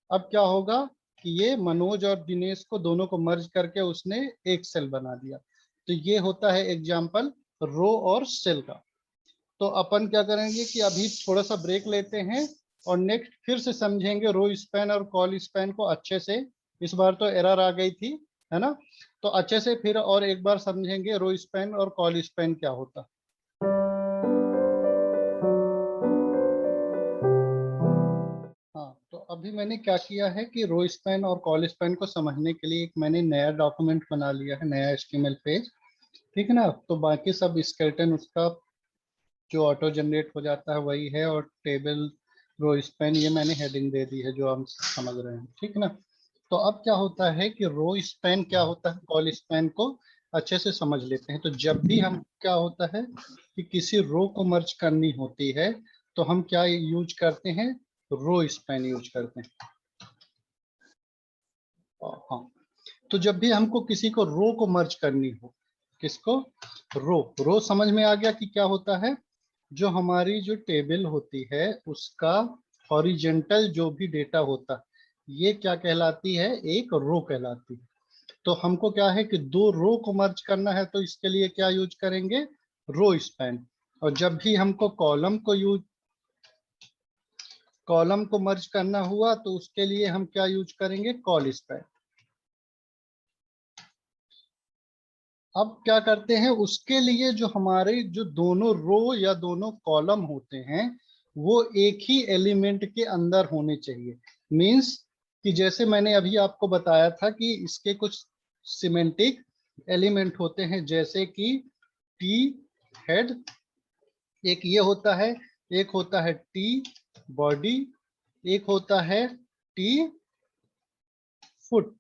अब क्या होगा कि ये मनोज और दिनेश को दोनों को मर्ज करके उसने एक सेल बना दिया। तो ये होता है एग्जाम्पल रो और सेल का। तो अपन क्या करेंगे कि अभी थोड़ा सा ब्रेक लेते हैं और नेक्स्ट फिर से समझेंगे रो स्पैन और कॉल स्पैन को अच्छे से। इस बार तो एरर आ गई थी, है ना, तो अच्छे से फिर और एक बार समझेंगे रो स्पैन और कॉल स्पैन क्या होता। हाँ, तो अभी मैंने क्या किया है कि रो स्पैन और कॉल स्पैन को समझने के लिए एक मैंने नया डॉक्यूमेंट बना लिया है, नया HTML पेज। ठीक है ना, तो बाकी सब स्केलेटन उसका जो ऑटो जनरेट हो जाता है वही है, और टेबल रो स्पैन ये मैंने हेडिंग दे दी है जो हम समझ रहे हैं। ठीक है ना, तो अब क्या होता है कि रो स्पैन क्या होता है, कॉल स्पैन को अच्छे से समझ लेते हैं। तो जब भी हम क्या होता है कि किसी रो को मर्ज करनी होती है तो हम क्या यूज करते हैं, रो स्पैन यूज करते हैं। हाँ, तो जब भी हमको किसी को रो को मर्ज करनी हो, किसको, रो रो समझ में आ गया कि क्या होता है, जो हमारी जो टेबल होती है उसका हॉरिजेंटल जो भी डेटा होता है ये क्या कहलाती है, एक रो कहलाती है। तो हमको क्या है कि दो रो को मर्ज करना है तो इसके लिए क्या यूज करेंगे, रो स्पैन। और जब भी हमको कॉलम को मर्ज करना हुआ तो उसके लिए हम क्या यूज करेंगे, कॉल स्पैन। अब क्या करते हैं, उसके लिए जो हमारे जो दोनों रो या दोनों कॉलम होते हैं वो एक ही एलिमेंट के अंदर होने चाहिए। मींस कि जैसे मैंने अभी आपको बताया था कि इसके कुछ सिमेंटिक एलिमेंट होते हैं, जैसे कि टी हेड एक ये होता है, एक होता है टी बॉडी, एक होता है टी फुट।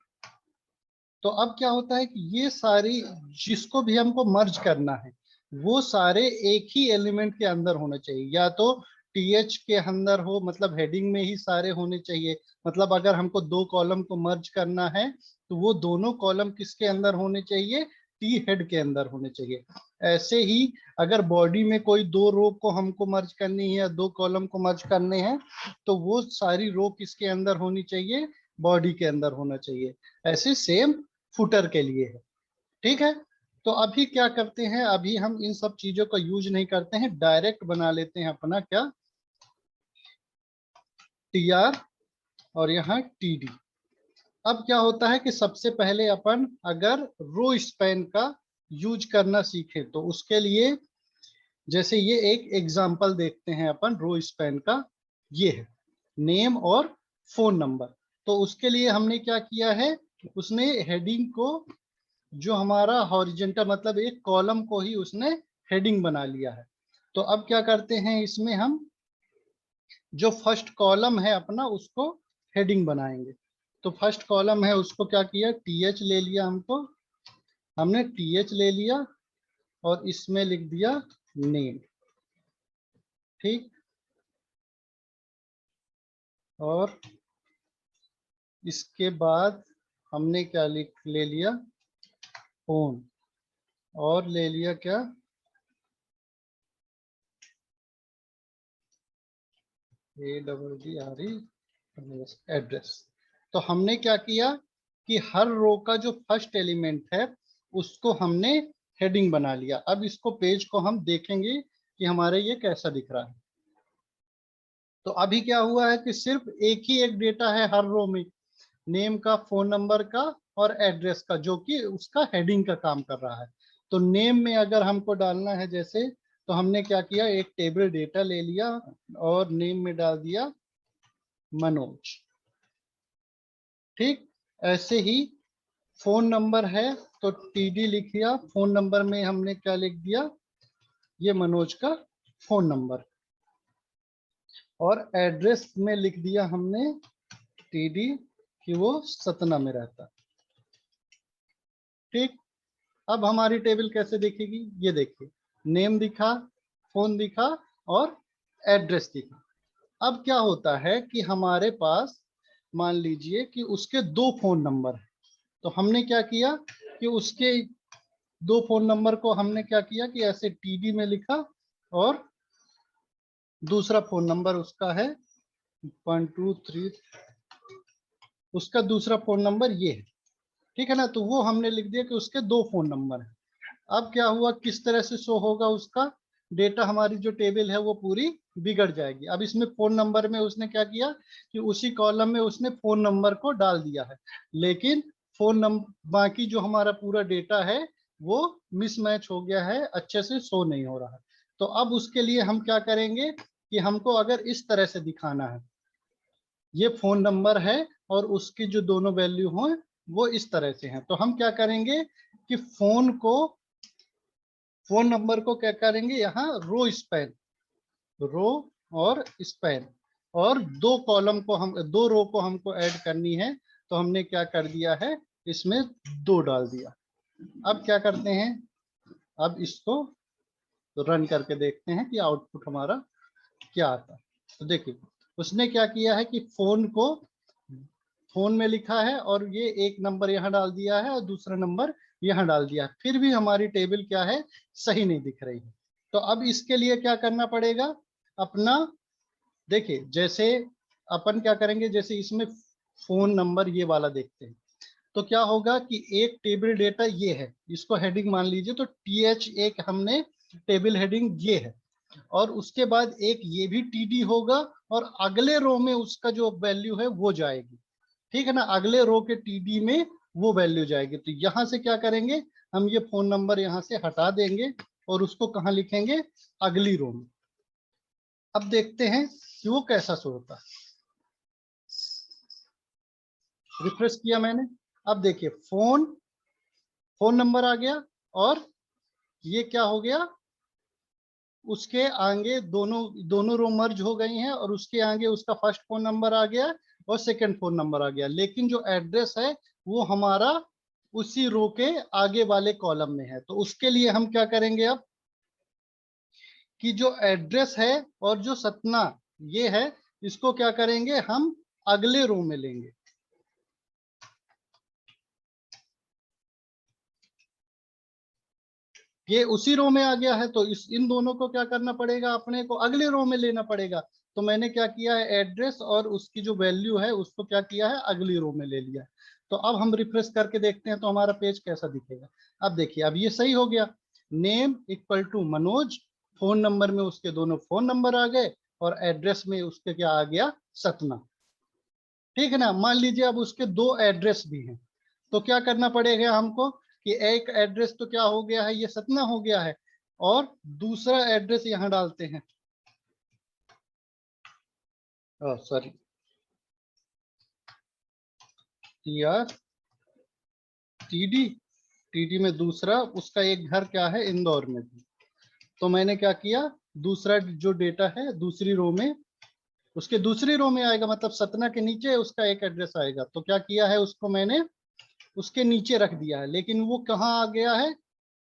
तो अब क्या होता है कि ये सारी जिसको भी हमको मर्ज करना है वो सारे एक ही एलिमेंट के अंदर होने चाहिए, या तो टीएच के अंदर हो, मतलब हेडिंग में ही सारे होने चाहिए। मतलब अगर हमको दो कॉलम को मर्ज करना है तो वो दोनों कॉलम किसके अंदर होने चाहिए, टी हेड के अंदर होने चाहिए। ऐसे ही अगर बॉडी में कोई दो रो को हमको मर्ज करनी है या दो कॉलम को मर्ज करने हैं तो वो सारी रो किसके अंदर होनी चाहिए, बॉडी के अंदर होना चाहिए। ऐसे सेम फुटर के लिए है। ठीक है, तो अभी क्या करते हैं, अभी हम इन सब चीजों का यूज नहीं करते हैं, डायरेक्ट बना लेते हैं अपना क्या, टीआर और यहाँ टीडी। अब क्या होता है कि सबसे पहले अपन अगर रो स्पैन का यूज करना सीखे तो उसके लिए जैसे ये एक एग्जांपल देखते हैं अपन रो स्पैन का, ये है नेम और फोन नंबर। तो उसके लिए हमने क्या किया है, उसने हेडिंग को जो हमारा हॉरिजेंटल मतलब एक कॉलम को ही उसने हेडिंग बना लिया है। तो अब क्या करते हैं, इसमें हम जो फर्स्ट कॉलम है अपना उसको हेडिंग बनाएंगे। तो फर्स्ट कॉलम है उसको क्या किया, टीएच ले लिया, हमने टीएच ले लिया और इसमें लिख दिया नेम। ठीक, और इसके बाद हमने क्या ले लिया, फोन, और ले लिया क्या, ADDRE एड्रेस। तो हमने क्या किया कि हर रो का जो फर्स्ट एलिमेंट है उसको हमने हेडिंग बना लिया। अब इसको पेज को हम देखेंगे कि हमारे ये कैसा दिख रहा है। तो अभी क्या हुआ है कि सिर्फ एक ही एक डेटा है हर रो में, नेम का, फोन नंबर का और एड्रेस का, जो कि उसका हेडिंग का काम कर रहा है। तो नेम में अगर हमको डालना है जैसे, तो हमने क्या किया, एक टेबल डेटा ले लिया और नेम में डाल दिया मनोज। ठीक, ऐसे ही फोन नंबर है तो टीडी लिख दिया, फोन नंबर में हमने क्या लिख दिया, ये मनोज का फोन नंबर, और एड्रेस में लिख दिया हमने टीडी कि वो सतना में रहता। ठीक, अब हमारी टेबल कैसे दिखेगी, ये देखिए, नेम दिखा, फोन दिखा और एड्रेस दिखा। अब क्या होता है कि हमारे पास मान लीजिए कि उसके दो फोन नंबर है, तो हमने क्या किया कि उसके दो फोन नंबर को हमने क्या किया कि ऐसे टीडी में लिखा, और दूसरा फोन नंबर उसका है 123, उसका दूसरा फोन नंबर ये है, ठीक है ना। तो वो हमने लिख दिया कि उसके दो फोन नंबर है। अब क्या हुआ, किस तरह से शो होगा उसका डेटा, हमारी जो टेबल है वो पूरी बिगड़ जाएगी। अब इसमें फोन नंबर में उसने क्या किया कि उसी कॉलम में उसने फोन नंबर को डाल दिया है, लेकिन फोन नंबर बाकी जो हमारा पूरा डेटा है वो मिसमैच हो गया है, अच्छे से शो नहीं हो रहा है। तो अब उसके लिए हम क्या करेंगे कि हमको अगर इस तरह से दिखाना है, ये फोन नंबर है और उसकी जो दोनों वैल्यू हो वो इस तरह से हैं, तो हम क्या करेंगे कि फोन नंबर को क्या करेंगे, यहाँ रो स्पैन, रो और स्पैन, और दो कॉलम को हम, दो रो को हमको ऐड करनी है, तो हमने क्या कर दिया है, इसमें दो डाल दिया। अब क्या करते हैं, अब इसको रन करके देखते हैं कि आउटपुट हमारा क्या आता है। तो देखिए उसने क्या किया है कि फोन को फोन में लिखा है और ये एक नंबर यहाँ डाल दिया है और दूसरा नंबर यहाँ डाल दिया है, फिर भी हमारी टेबल क्या है, सही नहीं दिख रही है। तो अब इसके लिए क्या करना पड़ेगा अपना, देखिए जैसे अपन क्या करेंगे, जैसे इसमें फोन नंबर ये वाला देखते हैं, तो क्या होगा कि एक टेबल डेटा ये है, इसको हेडिंग मान लीजिए, तो टीएच एक हमने टेबल हेडिंग ये है, और उसके बाद एक ये भी टीडी होगा, और अगले रो में उसका जो वैल्यू है वो जाएगी, ठीक है ना, अगले रो के टीडी में वो वैल्यू जाएगी। तो यहां से क्या करेंगे, हम ये फोन नंबर यहां से हटा देंगे और उसको कहाँ लिखेंगे, अगली रो में। अब देखते हैं कि वो कैसा शो होता है। रिफ्रेश किया मैंने, अब देखिए फोन नंबर आ गया, और ये क्या हो गया, उसके आगे दोनों दोनों रो मर्ज हो गई हैं, और उसके आगे उसका फर्स्ट फोन नंबर आ गया और सेकंड फोन नंबर आ गया, लेकिन जो एड्रेस है वो हमारा उसी रो के आगे वाले कॉलम में है। तो उसके लिए हम क्या करेंगे अब कि जो एड्रेस है और जो सतना ये है, इसको क्या करेंगे, हम अगले रो में लेंगे। ये उसी रो में आ गया है, तो इन दोनों को क्या करना पड़ेगा, अपने को अगले रो में लेना पड़ेगा। तो मैंने क्या किया है, एड्रेस और उसकी जो वैल्यू है उसको क्या किया है, अगली रो में ले लिया। तो अब हम रिफ्रेश करके देखते हैं तो हमारा पेज कैसा दिखेगा। अब देखिए, अब ये सही हो गया, name equal to Manoj, phone number में उसके दोनों फोन नंबर आ गए, और एड्रेस में उसके क्या आ गया, सतना। ठीक है ना। मान लीजिए अब उसके दो एड्रेस भी हैं, तो क्या करना पड़ेगा हमको कि एक एड्रेस तो क्या हो गया है, ये सतना हो गया है, और दूसरा एड्रेस यहाँ डालते हैं, sorry, T R TD, TD में दूसरा उसका एक घर क्या है, इंदौर में भी। तो मैंने क्या किया, दूसरा जो डेटा है दूसरी रो में, उसके दूसरी रो में आएगा, मतलब सतना के नीचे उसका एक एड्रेस आएगा, तो क्या किया है, उसको मैंने उसके नीचे रख दिया है, लेकिन वो कहाँ आ गया है,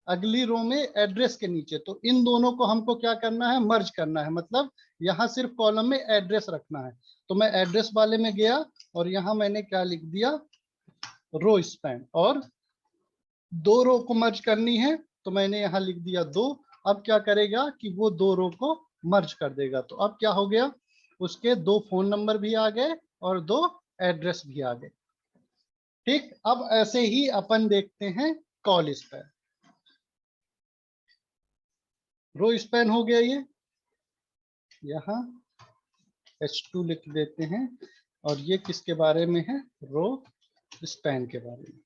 अगली रो में एड्रेस के नीचे। तो इन दोनों को हमको क्या करना है, मर्ज करना है, मतलब यहाँ सिर्फ कॉलम में एड्रेस रखना है। तो मैं एड्रेस वाले में गया और यहाँ मैंने क्या लिख दिया, रो स्पैन, और दो रो को मर्ज करनी है, तो मैंने यहाँ लिख दिया दो। अब क्या करेगा कि वो दो रो को मर्ज कर देगा। तो अब क्या हो गया, उसके दो फोन नंबर भी आ गए और दो एड्रेस भी आ गए। ठीक, अब ऐसे ही अपन देखते हैं कॉल स्पैन। रो स्पैन हो गया ये, यहाँ H2 लिख देते हैं, और ये किसके बारे में है, रो स्पैन के बारे में।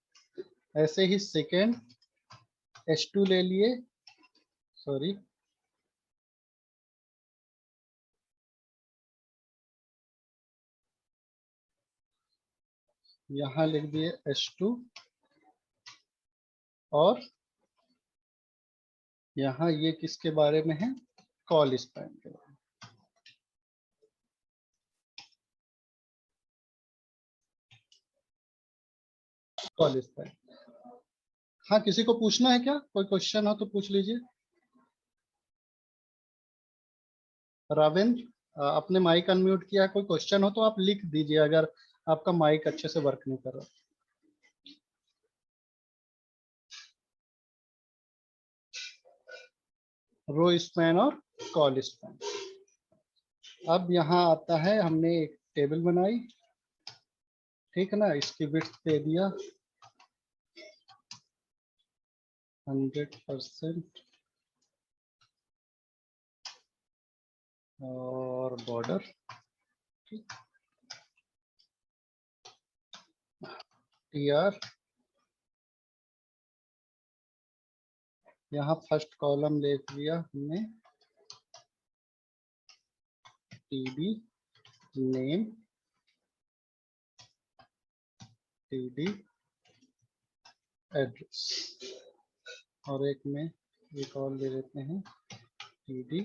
ऐसे ही सेकेंड H2 ले लिए, सॉरी, यहाँ लिख दिए H2 और यहाँ ये किसके बारे में है, कॉल स्पैन के बारे में। कॉल स्पैन, हाँ किसी को पूछना है क्या, कोई क्वेश्चन हो तो पूछ लीजिए। राविंद्र आपने माइक अनम्यूट किया है, कोई क्वेश्चन हो तो आप लिख दीजिए अगर आपका माइक अच्छे से वर्क नहीं कर रहा। रो स्पैन और कॉल स्पैन। अब यहाँ आता है, हमने एक टेबल बनाई, ठीक है ना, इसकी विड्थ दे दिया 100% और बॉर्डर, टीआर, यहाँ फर्स्ट कॉलम ले लिया हमने, टीडी नेम, टीडी एड्रेस, और एक में एक और ले लेते हैं टीडी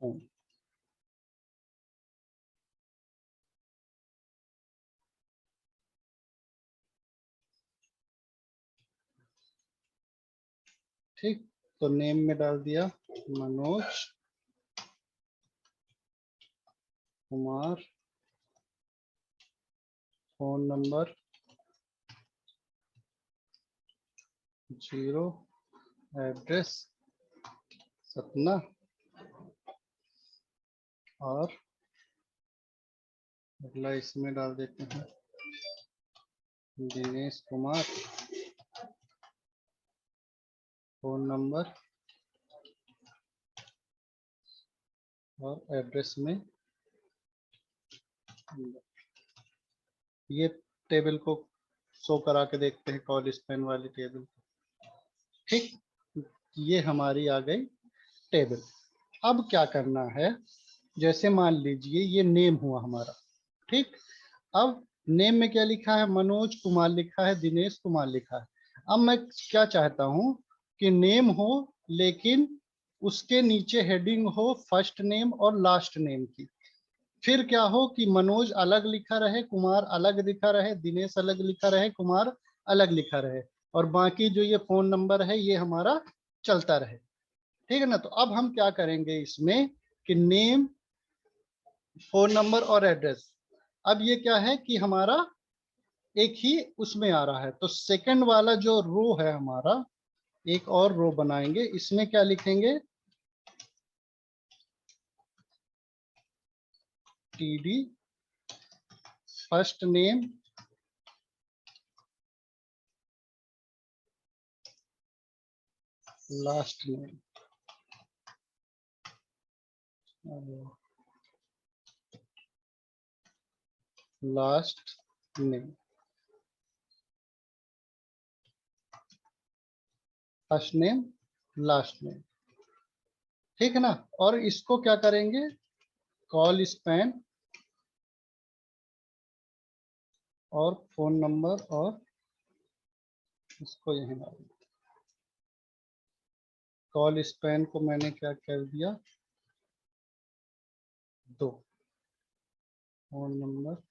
फोन। ठीक, तो नेम में डाल दिया Manoj Kumar, phone number 0, address Satna, और अगला इसमें डाल देते हैं दिनेश कुमार, फोन नंबर और एड्रेस में। ये टेबल को शो करा के देखते हैं, कॉल स्पैन वाली टेबल। ठीक, ये हमारी आ गई टेबल। अब क्या करना है, जैसे मान लीजिए ये नेम हुआ हमारा, ठीक, अब नेम में क्या लिखा है, मनोज कुमार लिखा है, दिनेश कुमार लिखा है। अब मैं क्या चाहता हूं कि नेम हो लेकिन उसके नीचे हेडिंग हो फर्स्ट नेम और लास्ट नेम की, फिर क्या हो कि मनोज अलग लिखा रहे, कुमार अलग लिखा रहे, दिनेश अलग लिखा रहे, कुमार अलग लिखा रहे, और बाकी जो ये फोन नंबर है ये हमारा चलता रहे, ठीक है ना। तो अब हम क्या करेंगे इसमें कि नेम, फोन नंबर और एड्रेस, अब ये क्या है कि हमारा एक ही उसमें आ रहा है। तो सेकंड वाला जो रो है हमारा, एक और रो बनाएंगे, इसमें क्या लिखेंगे, TD first name last name, last name, first name last name, ठीक है ना। और इसको क्या करेंगे, कॉल स्पैन और फोन नंबर, और इसको यहीं डाल दिया। कॉल स्पैन को मैंने क्या कर दिया 2, फोन नंबर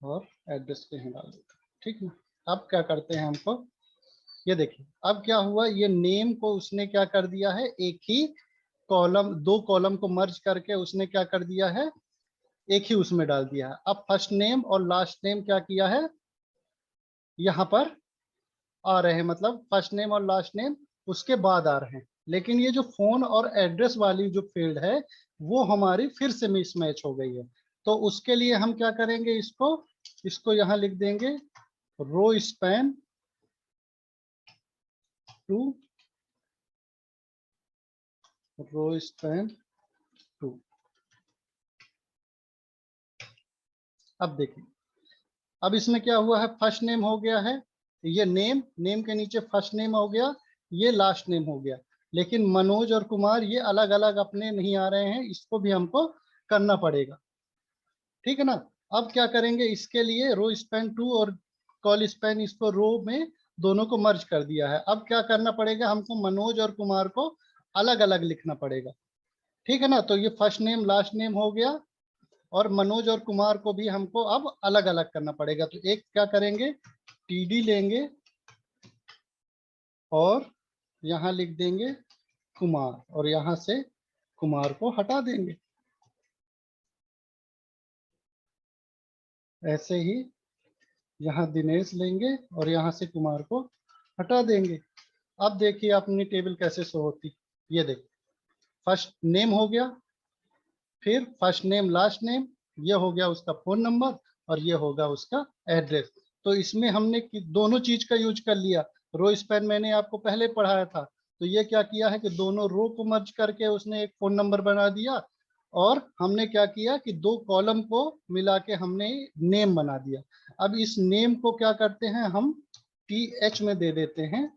और एड्रेस के यहीं डाल देता, ठीक है। अब क्या करते हैं हमको, ये देखिए अब क्या हुआ, ये नेम को उसने क्या कर दिया है, एक ही कॉलम, 2 कॉलम को मर्ज करके उसने क्या कर दिया है, एक ही उसमें डाल दिया है। अब फर्स्ट नेम और लास्ट नेम क्या किया है, यहाँ पर आ रहे हैं, मतलब फर्स्ट नेम और लास्ट नेम उसके बाद आ रहे हैं, लेकिन ये जो फोन और एड्रेस वाली जो फील्ड है वो हमारी फिर से मिसमैच हो गई है। तो उसके लिए हम क्या करेंगे, इसको यहाँ लिख देंगे row span two, row span two. अब देखिए, अब इसमें क्या हुआ है, फर्स्ट नेम हो गया है, ये नेम, नेम के नीचे फर्स्ट नेम हो गया, ये लास्ट नेम हो गया, लेकिन मनोज और कुमार ये अलग अलग अपने नहीं आ रहे हैं, इसको भी हमको करना पड़ेगा। ठीक है ना। अब क्या करेंगे, इसके लिए रो स्पैन 2 और कॉल स्पैन, इसको रो में दोनों को मर्ज कर दिया है। अब क्या करना पड़ेगा हमको, मनोज और कुमार को अलग अलग लिखना पड़ेगा। ठीक है ना। तो ये फर्स्ट नेम लास्ट नेम हो गया, और मनोज और कुमार को भी हमको अब अलग अलग करना पड़ेगा। तो एक क्या करेंगे, टीडी लेंगे और यहाँ लिख देंगे कुमार, और यहाँ से कुमार को हटा देंगे। ऐसे ही यहाँ दिनेश लेंगे और यहाँ से कुमार को हटा देंगे। अब देखिए अपनी टेबल कैसे शो होती। ये देखिए, फर्स्ट नेम हो गया, फिर फर्स्ट नेम लास्ट नेम, ये हो गया उसका फोन नंबर, और ये होगा उसका एड्रेस। तो इसमें हमने दोनों चीज का यूज कर लिया। रो स्पैन मैंने आपको पहले पढ़ाया था, तो ये क्या किया है कि दोनों रो को मर्ज करके उसने एक फोन नंबर बना दिया, और हमने क्या किया कि दो कॉलम को मिला के हमने नेम बना दिया। अब इस नेम को क्या करते हैं हम, TH में दे देते हैं,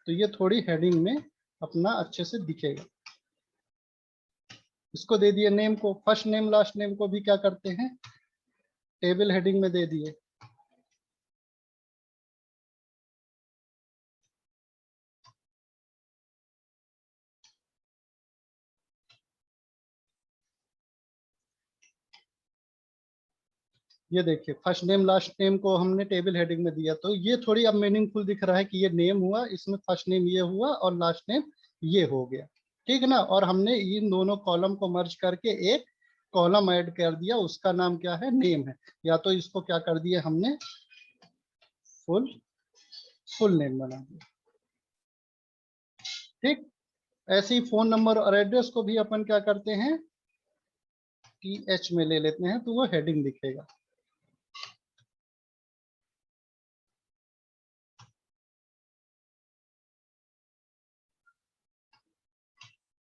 तो ये थोड़ी हेडिंग में अपना अच्छे से दिखेगा। इसको दे दिए नेम को, फर्स्ट नेम लास्ट नेम को भी क्या करते हैं, टेबल हेडिंग में दे दिए। ये देखिए फर्स्ट नेम लास्ट नेम को हमने टेबल हेडिंग में दिया, तो ये थोड़ी अब मीनिंगफुल दिख रहा है कि ये नेम हुआ, इसमें फर्स्ट नेम ये हुआ और लास्ट नेम ये हो गया। ठीक है ना। और हमने इन दोनों कॉलम को मर्ज करके एक कॉलम ऐड कर दिया, उसका नाम क्या है, नेम है। या तो इसको क्या कर दिया हमने, फुल नेम बना दिया। ठीक। ऐसे ही फोन नंबर और एड्रेस को भी अपन क्या करते हैं, TH में ले लेते हैं, तो वो हेडिंग दिखेगा।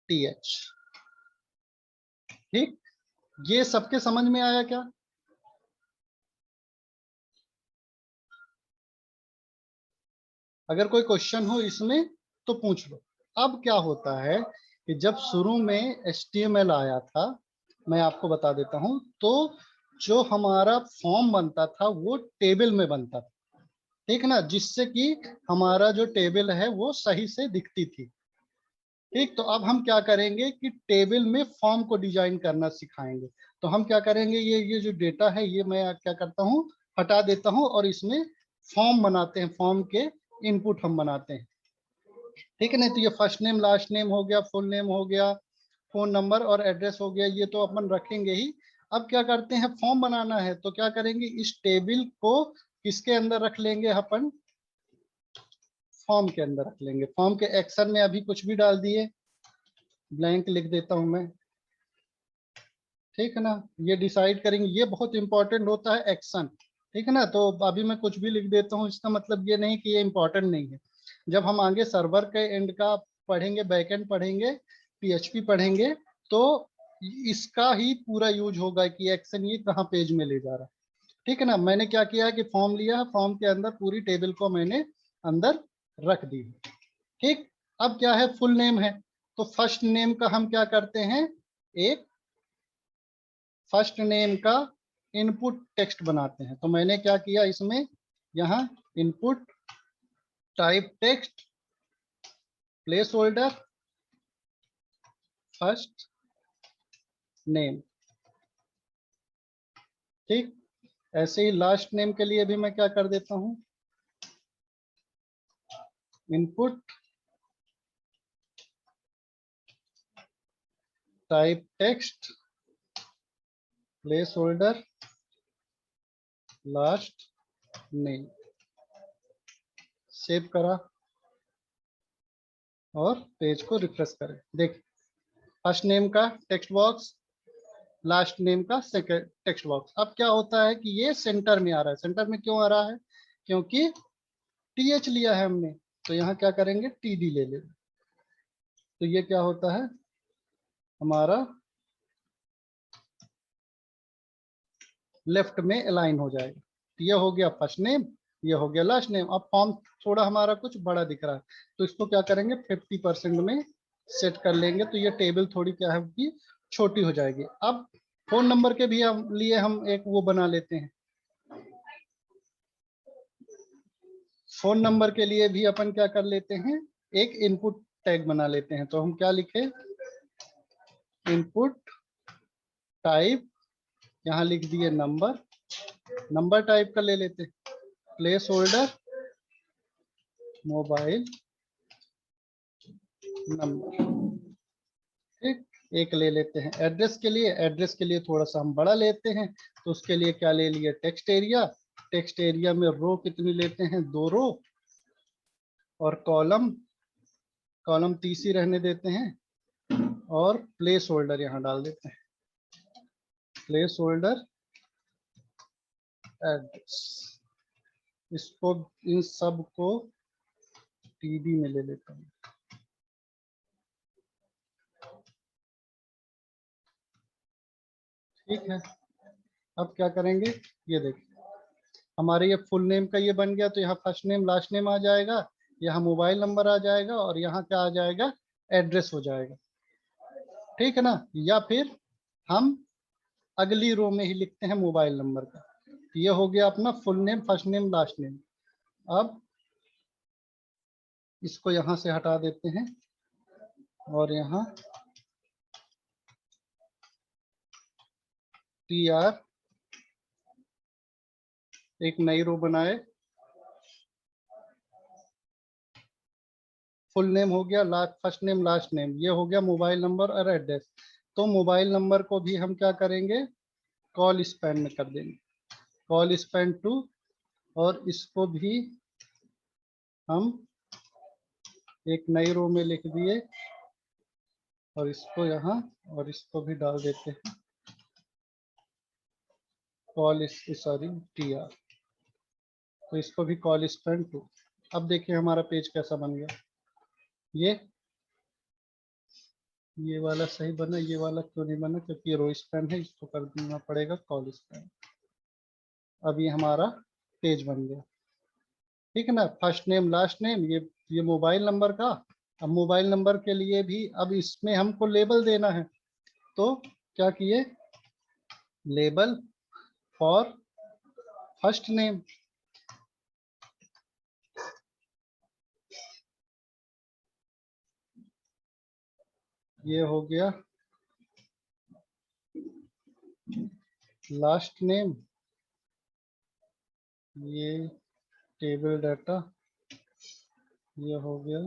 TH। ठीक। ये सबके समझ में आया क्या? अगर कोई क्वेश्चन हो इसमें तो पूछ लो। अब क्या होता है कि जब शुरू में HTML आया था, मैं आपको बता देता हूं, तो जो हमारा फॉर्म बनता था वो टेबल में बनता था। ठीक ना, जिससे कि हमारा जो टेबल है वो सही से दिखती थी। ठीक। तो अब हम क्या करेंगे कि टेबल में फॉर्म को डिजाइन करना सिखाएंगे। तो हम क्या करेंगे, ये जो डेटा है ये मैं क्या करता हूँ, हटा देता हूँ, और इसमें फॉर्म बनाते हैं, फॉर्म के इनपुट हम बनाते हैं। ठीक है ना। तो ये फर्स्ट नेम लास्ट नेम हो गया, फुल नेम हो गया, फोन नंबर और एड्रेस हो गया, ये तो अपन रखेंगे ही। अब क्या करते हैं, फॉर्म बनाना है, तो क्या करेंगे, इस टेबल को किसके अंदर रख लेंगे अपन, फॉर्म के अंदर रख लेंगे। फॉर्म के एक्शन में अभी कुछ भी डाल दिए, ब्लैंक लिख देता हूं मैं। ठीक है ना। ये डिसाइड करेंगे, ये बहुत इंपॉर्टेंट होता है एक्शन। ठीक है ना। तो अभी मैं कुछ भी लिख देता हूँ, इसका मतलब ये नहीं कि ये इंपॉर्टेंट नहीं है। जब हम आगे सर्वर के एंड का पढ़ेंगे, बैकएंड पढ़ेंगे, PHP पढ़ेंगे, तो इसका ही पूरा यूज होगा कि एक्शन ये कहाँ पेज में ले जा रहा है। ठीक है ना। मैंने क्या किया है कि फॉर्म लिया है, फॉर्म के अंदर पूरी टेबल को मैंने अंदर रख दी। ठीक। अब क्या है, फुल नेम है, तो फर्स्ट नेम का हम क्या करते हैं, एक फर्स्ट नेम का इनपुट टेक्स्ट बनाते हैं। तो मैंने क्या किया इसमें, यहाँ input type text place holder first name. ठीक। ऐसे ही लास्ट नेम के लिए भी मैं क्या कर देता हूँ, input type text place holder last name. Save करा और पेज को रिफ्रेश करें। देख, फर्स्ट नेम का टेक्स्ट बॉक्स, लास्ट नेम का सेकंड टेक्स्ट बॉक्स। अब क्या होता है कि ये सेंटर में आ रहा है। सेंटर में क्यों आ रहा है, क्योंकि TH लिया है हमने, तो यहाँ क्या करेंगे, TD ले लेंगे। तो ये क्या होता है, हमारा लेफ्ट में अलाइन हो जाएगा। तो ये हो गया फर्स्ट नेम, ये हो गया लास्ट नेम। अब फॉर्म थोड़ा हमारा कुछ बड़ा दिख रहा है, तो इसको क्या करेंगे, 50% में सेट कर लेंगे, तो ये टेबल थोड़ी क्या है कि छोटी हो जाएगी। अब फोन नंबर के भी लिए हम एक वो बना लेते हैं, फोन नंबर के लिए भी अपन क्या कर लेते हैं, एक इनपुट टैग बना लेते हैं। तो हम क्या लिखे, इनपुट टाइप, यहाँ लिख दिए नंबर, नंबर टाइप का ले लेते, प्लेस होल्डर मोबाइल नंबर, ठीक। एक ले लेते हैं एड्रेस के लिए, एड्रेस के लिए थोड़ा सा हम बड़ा लेते हैं, तो उसके लिए क्या ले लिए, टेक्स्ट एरिया, टेक्स्ट एरिया में रो कितनी लेते हैं, 2 रो, और कॉलम, कॉलम 30 ही रहने देते हैं, और प्लेस होल्डर यहाँ डाल देते हैं, प्लेस होल्डर एड्रेस। इसको, इन सब को टीडी में ले लेता हूँ। ठीक है, अब क्या करेंगे, ये देखिए हमारे ये फुल नेम का ये बन गया, तो यहाँ फर्स्ट नेम लास्ट नेम आ जाएगा, यहाँ मोबाइल नंबर आ जाएगा, और यहाँ क्या आ जाएगा, एड्रेस हो जाएगा, ठीक है ना। या फिर हम अगली रो में ही लिखते हैं मोबाइल नंबर का। ये हो गया अपना full name, first name, last name. अब इसको यहाँ से हटा देते हैं, और यहाँ TR, एक नई रो बनाए, फुल नेम हो गया, फर्स्ट नेम लास्ट नेम, ये हो गया मोबाइल नंबर और एड्रेस। तो मोबाइल नंबर को भी हम क्या करेंगे, कॉल स्पैन में कर देंगे, कॉल स्पैन टू, और इसको भी हम एक नई रो में लिख दिए, और इसको यहाँ, और इसको भी डाल देते हैं कॉल, सॉरी TR, तो इसको भी कॉल स्पैन टू। अब देखिए हमारा पेज कैसा बन गया, ये वाला सही बना, ये वाला क्यों नहीं बना, क्योंकि ये रो स्पैन है, इसको कर देना पड़ेगा कॉल स्पैन। अब ये हमारा पेज बन गया, ठीक है ना। फर्स्ट नेम लास्ट नेम, ये मोबाइल नंबर का। अब मोबाइल नंबर के लिए भी अब इसमें हमको लेबल देना है, तो क्या किए, लेबल फॉर फर्स्ट नेम, ये हो गया लास्ट नेम, ये टेबल डाटा, ये हो गया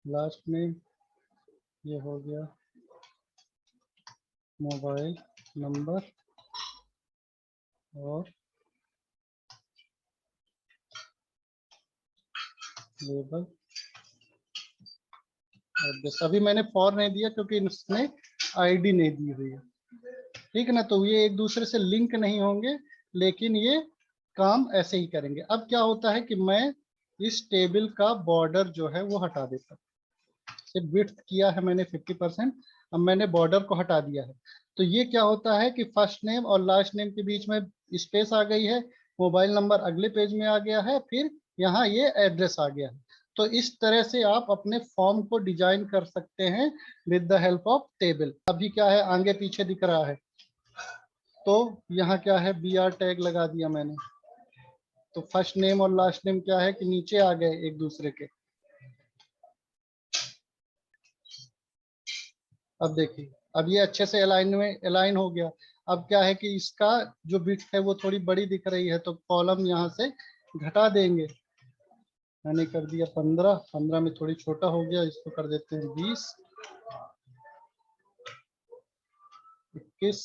लास्ट नेम, ये हो गया मोबाइल नंबर, और लेबल एड्रेस। अभी मैंने फॉर नहीं दिया क्योंकि इसमें आईडी नहीं दी हुई है, ठीक है ना। तो ये एक दूसरे से लिंक नहीं होंगे, लेकिन ये काम ऐसे ही करेंगे। अब क्या होता है कि मैं इस टेबल का बॉर्डर जो है वो हटा देता हूँ, सिर्फ विड्थ किया है मैंने 50%, अब मैंने बॉर्डर को हटा दिया है। तो ये क्या होता है कि फर्स्ट नेम और लास्ट नेम के बीच में स्पेस आ गई है, मोबाइल नंबर अगले पेज में आ गया है, फिर यहाँ ये एड्रेस आ गया है। तो इस तरह से आप अपने फॉर्म को डिजाइन कर सकते हैं with the help of table. अभी क्या है, आगे पीछे दिख रहा है, तो यहाँ क्या है, BR टैग लगा दिया मैंने, तो फर्स्ट नेम और लास्ट नेम क्या है कि नीचे आ गए एक दूसरे के। अब देखिए, अब ये अच्छे से अलाइन हो गया। अब क्या है कि इसका जो बिट है वो थोड़ी बड़ी दिख रही है, तो कॉलम यहाँ से घटा देंगे। मैंने कर दिया 15, 15 में थोड़ी छोटा हो गया, इसको कर देते हैं 20, 21,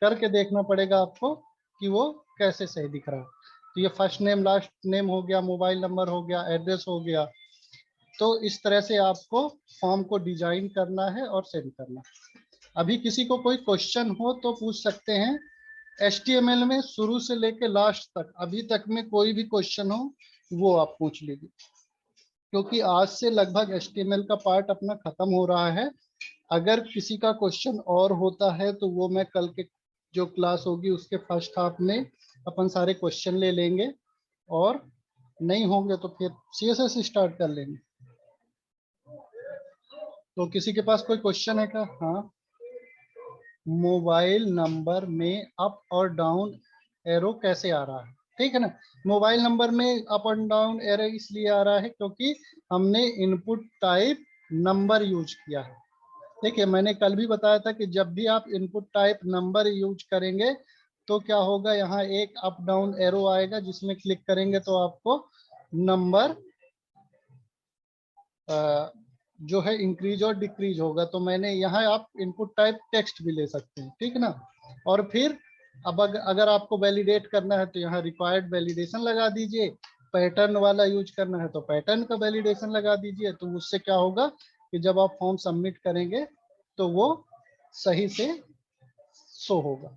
करके देखना पड़ेगा आपको कि वो कैसे सही दिख रहा है। तो ये फर्स्ट नेम लास्ट नेम हो गया, मोबाइल नंबर हो गया, एड्रेस हो गया। तो इस तरह से आपको फॉर्म को डिजाइन करना है और सेंड करना है। अभी किसी को कोई क्वेश्चन हो तो पूछ सकते हैं। HTML में शुरू से लेके लास्ट तक अभी तक में कोई भी क्वेश्चन हो वो आप पूछ लीजिए, क्योंकि आज से लगभग HTML का पार्ट अपना खत्म हो रहा है। अगर किसी का क्वेश्चन और होता है तो वो मैं कल के जो क्लास होगी उसके फर्स्ट हाफ में अपन सारे क्वेश्चन ले लेंगे, और नहीं होंगे तो फिर CSS स्टार्ट कर लेंगे। तो किसी के पास कोई क्वेश्चन है क्या? हाँ, मोबाइल नंबर में अप और डाउन एरो कैसे आ रहा है? ठीक है ना, मोबाइल नंबर में अप एंड डाउन एरो इसलिए आ रहा है क्योंकि हमने इनपुट टाइप नंबर यूज किया है। देखिए मैंने कल भी बताया था कि जब भी आप इनपुट टाइप नंबर यूज करेंगे तो क्या होगा, यहाँ एक अप डाउन एरो आएगा जिसमें क्लिक करेंगे तो आपको नंबर जो है इंक्रीज और डिक्रीज होगा। तो मैंने यहाँ आप इनपुट टाइप टेक्स्ट भी ले सकते हैं, ठीक ना। और फिर अब अगर आपको वैलिडेट करना है तो यहाँ रिक्वायर्ड वैलिडेशन लगा दीजिए, पैटर्न वाला यूज करना है तो पैटर्न का वैलिडेशन लगा दीजिए। तो उससे क्या होगा कि जब आप फॉर्म सबमिट करेंगे तो वो सही से शो होगा।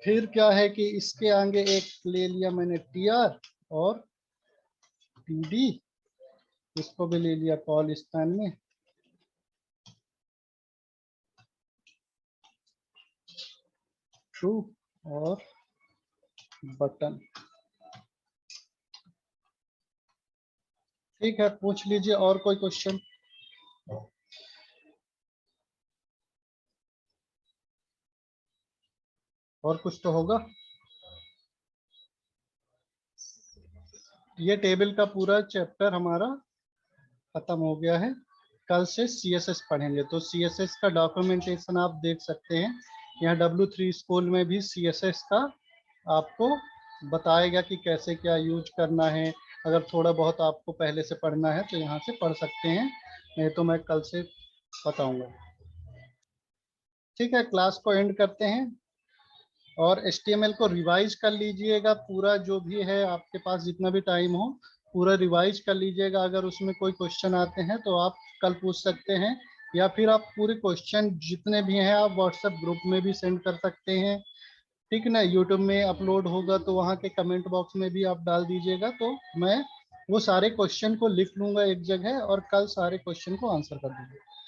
फिर क्या है कि इसके आगे एक ले लिया मैंने टीआर और टीडी, इसको भी ले लिया कॉल स्पैन में। ट्रू और बटन, ठीक है, पूछ लीजिए और कोई क्वेश्चन। और कुछ तो होगा। ये टेबल का पूरा चैप्टर हमारा खत्म हो गया है। कल से सीएसएस पढ़ेंगे, तो सीएसएस का डॉक्यूमेंटेशन आप देख सकते हैं। यहाँ W3 स्कूल में भी सीएसएस का आपको बताएगा कि कैसे क्या यूज करना है। अगर थोड़ा बहुत आपको पहले से पढ़ना है तो यहाँ से पढ़ सकते हैं, नहीं तो मैं कल से बताऊंगा। ठीक है, क्लास को एंड करते हैं और HTML को रिवाइज कर लीजिएगा पूरा, जो भी है आपके पास जितना भी टाइम हो पूरा रिवाइज कर लीजिएगा। अगर उसमें कोई क्वेश्चन आते हैं तो आप कल पूछ सकते हैं, या फिर आप पूरे क्वेश्चन जितने भी हैं आप व्हाट्सएप ग्रुप में भी सेंड कर सकते हैं। ठीक ना, यूट्यूब में अपलोड होगा तो वहाँ के कमेंट बॉक्स में भी आप डाल दीजिएगा, तो मैं वो सारे क्वेश्चन को लिख लूंगा एक जगह और कल सारे क्वेश्चन को आंसर कर दूंगा।